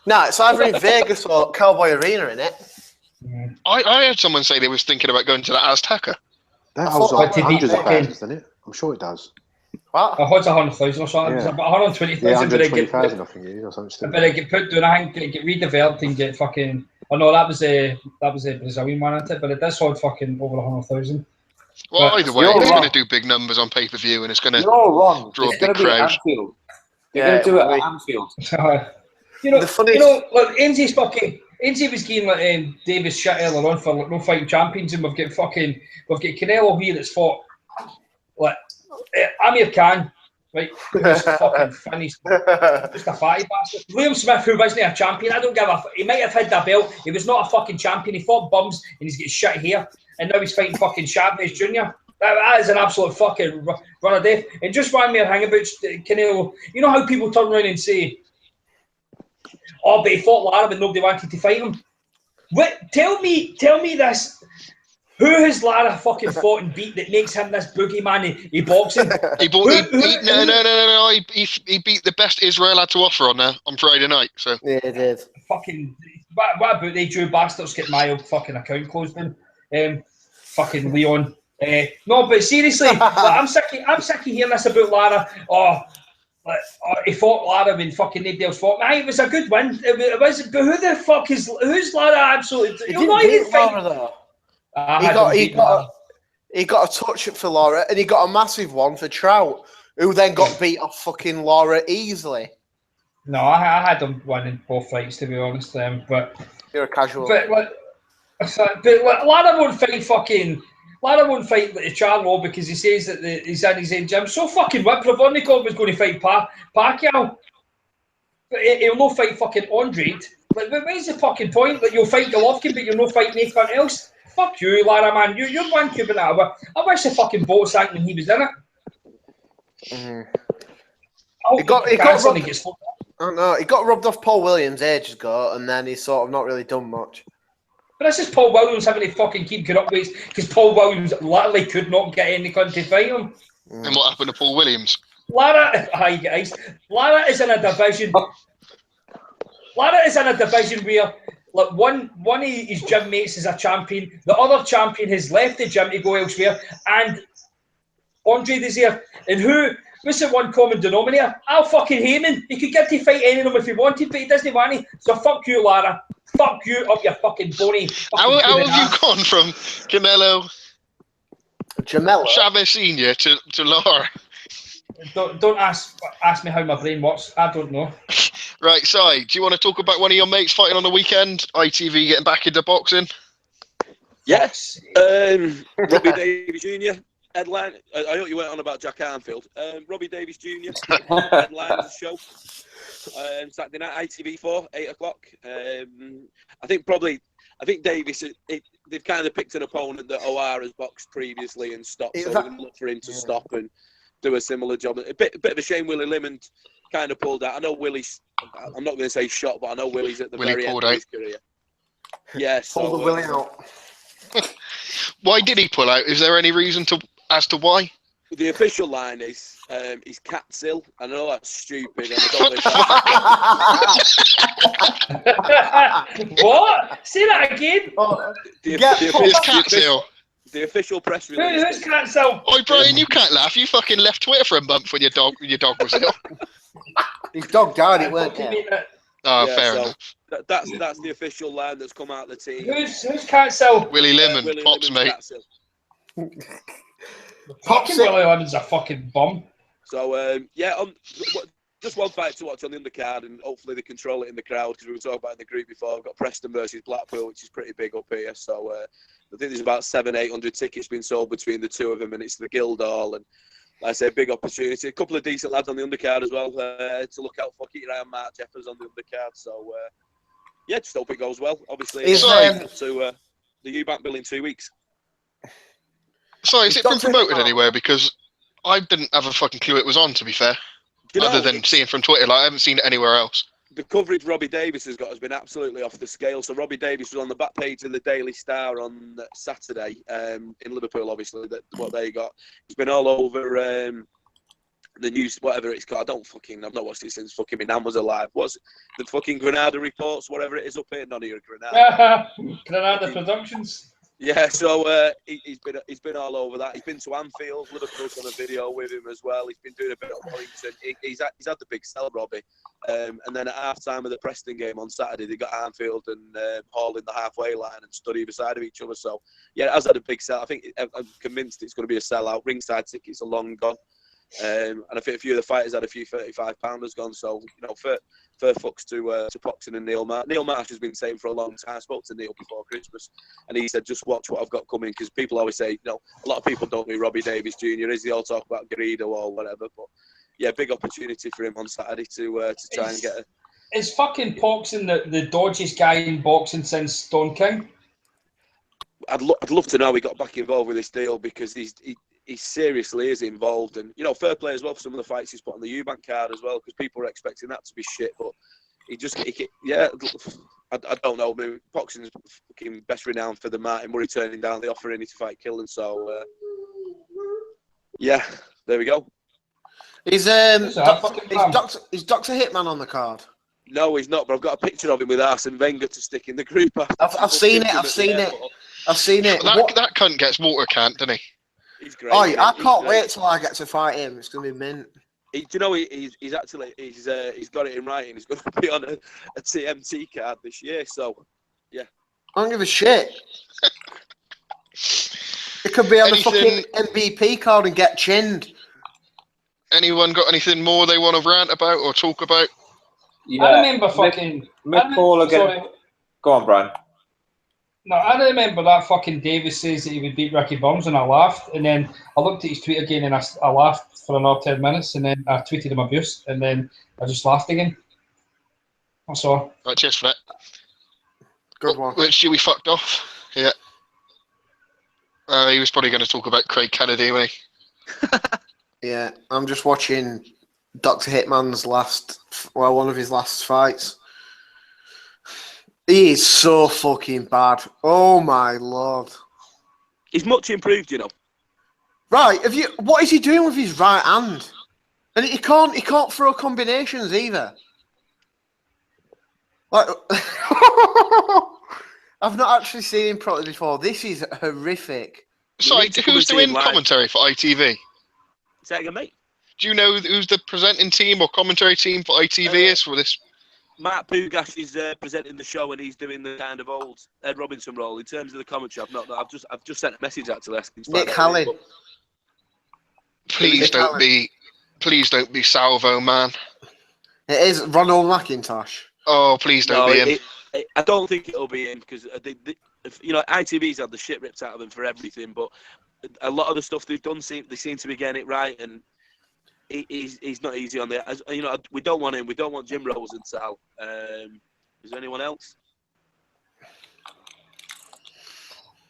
No, it's either in Vegas or Cowboy Arena, innit? I heard someone say they was thinking about going to the Azteca. That I holds thought like that hundreds of fucking- thousands, doesn't it? I'm sure it does. What? I heard 100,000 or something. Yeah. It's about 120,000. Yeah, but it 120,000, I think it is, or something. But it get put down, I think, get redeveloped and get fucking. Oh no, that was a Brazilian one, isn't it? But it does hold fucking over 100,000. Well, But- either way, You're it's wrong. going to do big numbers on pay-per-view, and it's going to You're all wrong. draw It's a big going to be at crowd. Anfield. They're Yeah, going to do it we- at Anfield. The funniest- Look, NZ's fucking. NZ was getting like Davis shit earlier on for like no fighting champions, and we've got Canelo here that's fought like Amir Khan, right? Who's fucking finished, just a fatty bastard. Liam Smith, who wasn't a champion, I don't give a. He might have had that belt. He was not a fucking champion. He fought bums, and he's got shit here, and now he's fighting fucking Chavez Jr. That is an absolute fucking run of death. And just one more thing about Canelo. You know how people turn around and say, "Oh, but he fought Lara, but nobody wanted to fight him." What? Tell me this. Who has Lara fucking fought and beat that makes him this boogeyman? He boxing. He beat the best Israel had to offer on Friday night. So Yeah, it did. Fucking. What about they Jew bastards get my old fucking account closed down? Fucking Leon. No, but seriously, like, I'm sick of hearing this about Lara. He fought Lara when fucking nobody else fought. It was a good win. It was, but who's Lara? Absolutely. He didn't beat Lara though. He got a touch for Lara, and he got a massive one for Trout, who then got beat off fucking Lara easily. No, I had him winning both fights, to be honest. But you're a casual. But Lara won't fight fucking. Lara won't fight Charlo because he says that he's in his own gym. So fucking what? Provodnikov was going to fight Pacquiao. But he'll not fight fucking Andre. Like, where's the fucking point? That you'll fight Golovkin, but you're not fighting anyone else? Fuck you, Lara, man. You're one Cuban out. I wish the fucking boat sank when he was in it. He got rubbed off Paul Williams ages ago, and then he's sort of not really done much. But this is Paul Williams having to fucking keep good up weights because Paul Williams literally could not get anyone to fight him. And what happened to Paul Williams? Lara is in a division. Lara is in a division where like one of his gym mates is a champion, the other champion has left the gym to go elsewhere, and Andre is here. And what's the one common denominator? Al fucking Heyman. He could get to fight any of them if he wanted, but he doesn't want to. So fuck you, Lara. Fuck you up your fucking bony. How have you gone from Canelo, Chavez Senior to Lara? Don't ask me how my brain works. I don't know. Right, Si, do you want to talk about one of your mates fighting on the weekend? ITV getting back into boxing? Yes. Robbie Davis Jr. headline. I hope you went on about Jack Arnfield. Robbie Davis Jr. headline the show. Saturday night, ITV4, 8 o'clock. I think Davis, they've kind of picked an opponent that OR has boxed previously and stopped, so they're going to look for him to stop and do a similar job. A bit of a shame Willie Lemon kind of pulled out. I know Willie's, I'm not going to say shot, but I know Willie's at the very end of his career. Yeah, so, pull the Willie out. Why did he pull out? Is there any reason as to why? The official line is he's cat's ill. I know that's stupid. And I don't know What? Say that again. The official press release. Who's cat's ill? Oi, Brian, you can't laugh. You fucking left Twitter for a month when your dog was ill. His dog died. It weren't there. Oh, fair enough. That's the official line that's come out of the team. Who's cat's ill? Willie Lemon, Pop's mate. Fucking Willie Lemon's a fucking bum. So just one fight to watch on the undercard, and hopefully they control it in the crowd, because we were talking about in the group before. We've got Preston versus Blackpool, which is pretty big up here. So I think there's about 700-800 tickets being sold between the two of them, and it's the Guildhall. And like I say, big opportunity. A couple of decent lads on the undercard as well to look out for. Keep your eye on Mark Jeffers on the undercard. So just hope it goes well. Obviously, to the Eubank Bill in 2 weeks. Sorry, has it been promoted anywhere? Because I didn't have a fucking clue it was on, to be fair. Other than seeing from Twitter, I haven't seen it anywhere else. The coverage Robbie Davis has got has been absolutely off the scale. So Robbie Davis was on the back page of the Daily Star on Saturday in Liverpool, obviously, what they got. He's been all over the news, whatever it's called. I've not watched it since fucking my nan was alive. What's the fucking Granada reports, whatever it is up here? None of your Granada. Granada Productions. Yeah, so he's been all over that. He's been to Anfield. Liverpool's on a video with him as well. He's been doing a bit of Wellington. He's had the big sell, Robbie. And then at half time of the Preston game on Saturday, they got Anfield and Hall in the halfway line and stood either side of each other. So yeah, it has had a big sell. I'm convinced it's going to be a sellout. Ringside tickets are long gone. And I think a few of the fighters had a few £35-pounders gone. So, you know, fair fucks to Poxon and Neil Marsh. Neil Marsh has been saying for a long time. I spoke to Neil before Christmas, and he said, just watch what I've got coming, because people always say, you know, a lot of people don't know who Robbie Davis Jr. is. They all talk about Garrido or whatever. But yeah, big opportunity for him on Saturday to try and get a. Is fucking Poxon the dodgiest guy in boxing since Stone King? I'd love to know how he got back involved with this deal, because he seriously is involved, and you know, fair play as well for some of the fights he's put on the Eubank card as well, because people were expecting that to be shit, but I don't know. I mean, boxing's fucking best renowned for the Martin Murray turning down the offer to fight Killen, so yeah, there we go. Is Dr. Hitman on the card? No, he's not, but I've got a picture of him with Arsene Wenger to stick in the group. I've seen it. I've seen it. That cunt gets water canned, doesn't he? He's great. Oh, I can't wait till I get to fight him. It's gonna be mint. Do you know he's got it in writing. He's going to be on a TMT card this year. So yeah, I don't give a shit. It could be on the fucking MVP card and get chinned. Anyone got anything more they want to rant about or talk about? Yeah. I remember fucking Mick Paul again. Sorry. Go on, Brian. No, I remember that fucking Davis says that he would beat Ricky Burns, and I laughed. And then I looked at his tweet again, and I laughed for another 10 minutes, and then I tweeted him abuse, and then I just laughed again. That's all. Right, cheers for that. Good one. Which we fucked off. Yeah. He was probably going to talk about Craig Kennedy, wasn't he? Yeah, I'm just watching Dr. Hitman's one of his last fights. He is so fucking bad. Oh my lord. He's much improved, you know. Right, what is he doing with his right hand? And he can't throw combinations either. Like I've not actually seen him properly before. This is horrific. Sorry, who's doing commentary for ITV? Is that again, mate? Do you know who's the presenting team or commentary team for ITV is for this? Matt Pugash is presenting the show, and he's doing the kind of old Ed Robinson role in terms of the commentary. I've just sent a message out to asking. Nick Hallin. Please don't be Salvo, man. It is Ronald McIntosh. Oh, please don't be him. I don't think it'll be him, because you know, ITV's had the shit ripped out of them for everything, but a lot of the stuff they've done they seem to be getting it right, and he's not easy on there. You know, we don't want him. We don't want Jim Rosenthal. Is there anyone else?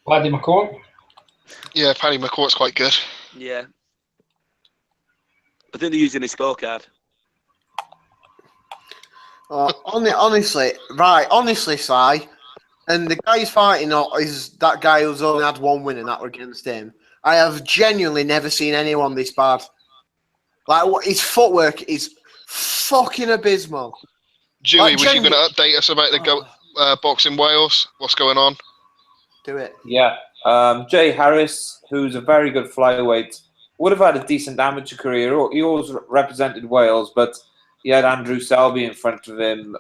Paddy McCourt. Yeah, Paddy McCourt's quite good. Yeah. I think they're using his scorecard. Honestly, Si, and the guy he's fighting is that guy who's only had one win, and that were against him. I have genuinely never seen anyone this bad. Like, his footwork is fucking abysmal. Dewey, was you going to update us about the boxing Wales? What's going on? Do it. Yeah. Jay Harris, who's a very good flyweight, would have had a decent amateur career. He always represented Wales, but he had Andrew Selby in front of him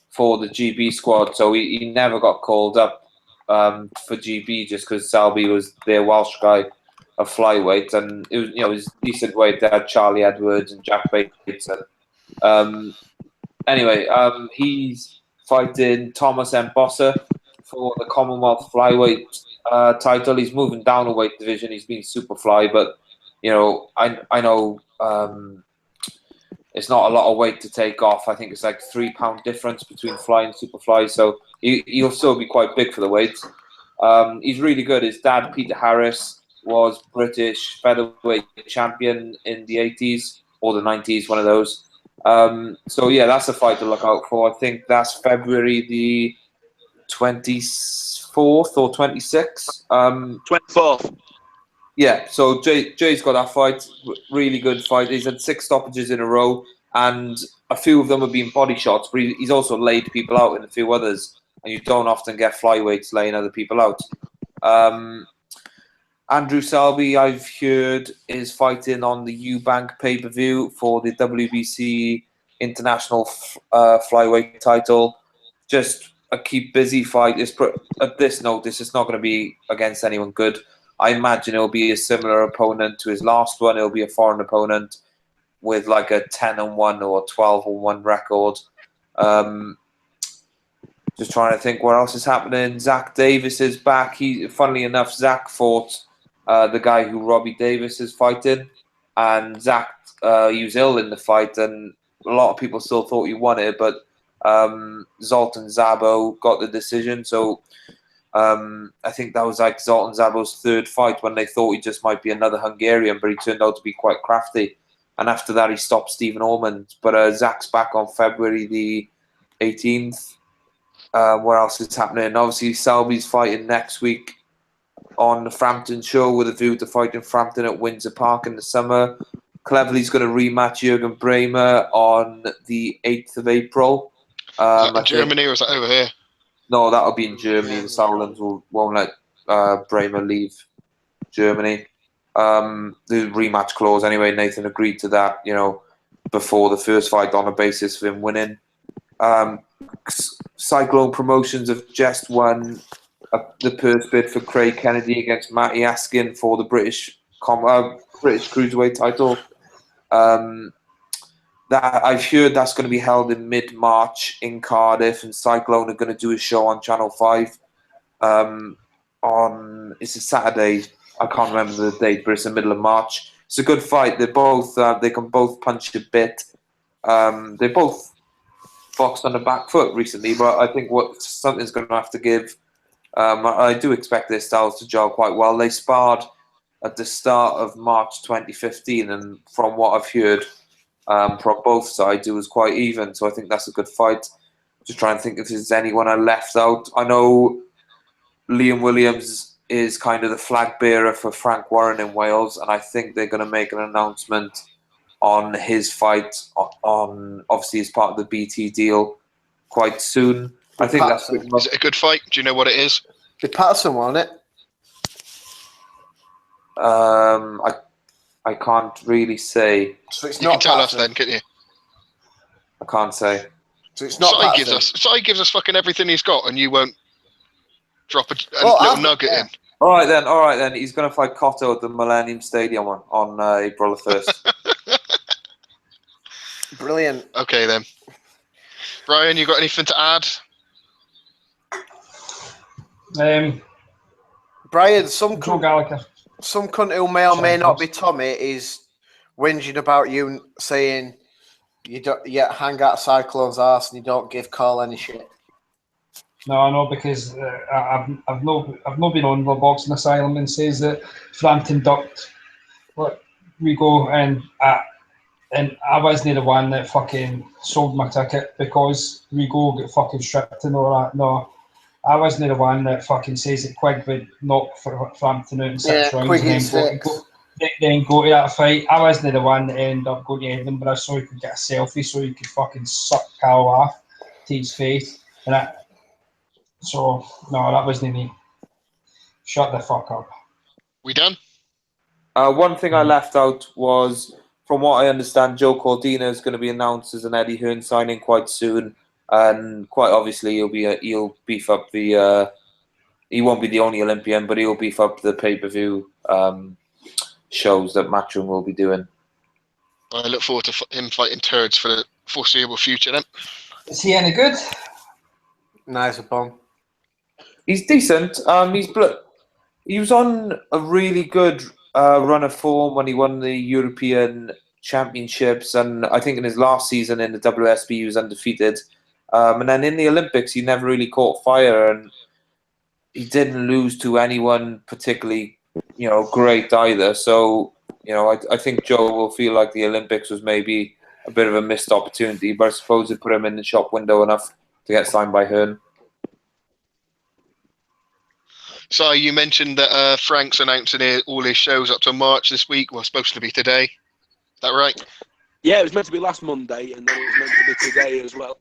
for the GB squad, so he never got called up for GB just because Selby was their Welsh guy of flyweight, and it was, you know, his decent weight. They had Charlie Edwards and Jack Bates. Anyway, he's fighting Thomas Mbossa for the Commonwealth flyweight title. He's moving down a weight division. He's been super fly, but you know, I know it's not a lot of weight to take off. I think it's like £3 difference between fly and super fly, so he'll still be quite big for the weight. He's really good. His dad, Peter Harris, was British featherweight champion in the 80s or the 90s, one of those. So yeah, that's a fight to look out for. I think that's February the 24th or 26th. 24th. Yeah, so Jay's got that fight, really good fight. He's had 6 stoppages in a row, and a few of them have been body shots, but he's also laid people out in a few others, and you don't often get flyweights laying other people out. Andrew Selby, I've heard, is fighting on the Eubank pay-per-view for the WBC International flyweight title. Just a keep busy fight. At this notice, it's not going to be against anyone good. I imagine it'll be a similar opponent to his last one. It'll be a foreign opponent with like a 10-1 or 12-1 record. Just trying to think what else is happening. Zach Davis is back. Funnily enough, Zach fought the guy who Robbie Davis is fighting, and Zach he was ill in the fight, and a lot of people still thought he won it, but Zoltan Szabo got the decision. So I think that was like Zoltan Szabo's 3rd fight when they thought he just might be another Hungarian, but he turned out to be quite crafty. And after that, he stopped Stephen Ormond. But Zach's back on February the 18th. What else is happening? Obviously, Selby's fighting next week on the Frampton show with a view to fighting Frampton at Windsor Park in the summer. Cleverly's going to rematch Jürgen Bremer on the 8th of April. Is that in Germany or is that over here? No, that'll be in Germany. The Sauerlands won't let Bremer leave Germany. The rematch clause, anyway, Nathan agreed to that, before the first fight on the basis of him winning. Cyclone Promotions have just won the purse bid for Craig Kennedy against Matty Askin for the British Cruiserweight title. That I've heard that's going to be held in mid-March in Cardiff, and Cyclone are going to do a show on Channel 5 it's a Saturday. I can't remember the date, but it's the middle of March. It's a good fight. They're both they can both punch a bit. They both boxed on the back foot recently, but I think something's going to have to give. I do expect their styles to gel quite well. They sparred at the start of March 2015, and from what I've heard from both sides, it was quite even. So I think that's a good fight. Just trying to think if there's anyone I left out. I know Liam Williams is kind of the flag bearer for Frank Warren in Wales, and I think they're going to make an announcement on his fight on obviously as part of the BT deal quite soon. I think that's pretty much. Is it a good fight? Do you know what it is? Did Patterson won it? I can't really say. So it's You not can tell Patterson. us then, can't you? I can't say. So it's not Patterson. Si gives us fucking everything he's got, and you won't drop a little nugget in. All right then. He's going to fight Cotto at the Millennium Stadium on April the 1st. Brilliant. Okay then. Brian, you got anything to add? Brian, some Gallagher. Some cunt who may or may not be Tommy is whinging about you, saying you hang out Cyclone's arse and you don't give Carl any shit. No, because I've not been on the boxing asylum and says that Frampton ducked. We go and I wasn't the one that fucking sold my ticket because we go get fucking stripped and all that. No, I wasn't the one that fucking says that Quigg would knock Frampton out in 6 rounds and then go to that fight. I wasn't the one that ended up going to Edinburgh so he could get a selfie so he could fucking suck Cal off to his face. So, no, that wasn't me. Shut the fuck up. We done? One thing I left out was, from what I understand, Joe Cordina is going to be announced as an Eddie Hearn signing quite soon, and quite obviously he'll beef up the. He won't be the only Olympian, but he'll beef up the pay-per-view shows that Matchroom will be doing. I look forward to him fighting turds for the foreseeable future. Then is he any good? Nice bomb. He's decent. He was on a really good run of form when he won the European Championships, and I think in his last season in the WSB he was undefeated. And then in the Olympics he never really caught fire, and he didn't lose to anyone particularly, great either. So, I think Joe will feel like the Olympics was maybe a bit of a missed opportunity, but I suppose it put him in the shop window enough to get signed by Hearn. So you mentioned that Frank's announcing all his shows up to March this week. Well, supposed to be today. Is that right? Yeah, it was meant to be last Monday, and then it was meant to be today as well.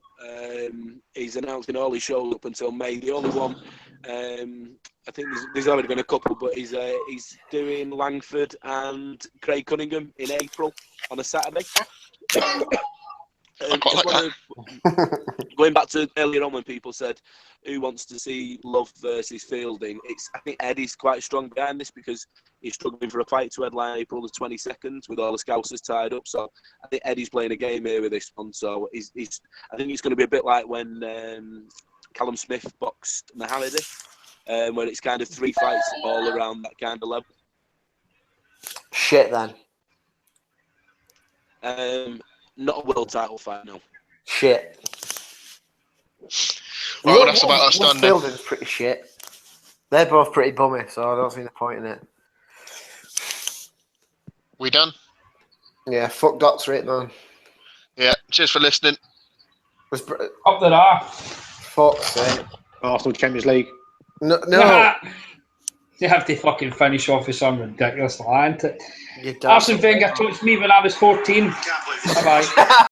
He's announcing all his shows up until May. The only one, I think there's already been a couple, but he's doing Langford and Craig Cunningham in April on a Saturday. Going back to earlier on when people said who wants to see Love versus Fielding, I think Eddie's quite strong behind this because he's struggling for a fight to headline April the 22nd with all the Scousers tied up. So I think Eddie's playing a game here with this one. So I think it's going to be a bit like when Callum Smith boxed Mohammed, where it's kind of 3 fights all around that kind of level. Shit, then. Not a world title fight, no. Shit. Well, that's about us done then. Fielding's pretty shit. They're both pretty bummy, so I don't see the point in it. We done? Yeah, fuck Doctor it, man. Yeah, cheers for listening. Up there are. Fuck's sake. Arsenal Champions League. No. You have to fucking finish off with some ridiculous lie, isn't it? You don't. Arsene Wenger taught me when I was 14. Bye-bye.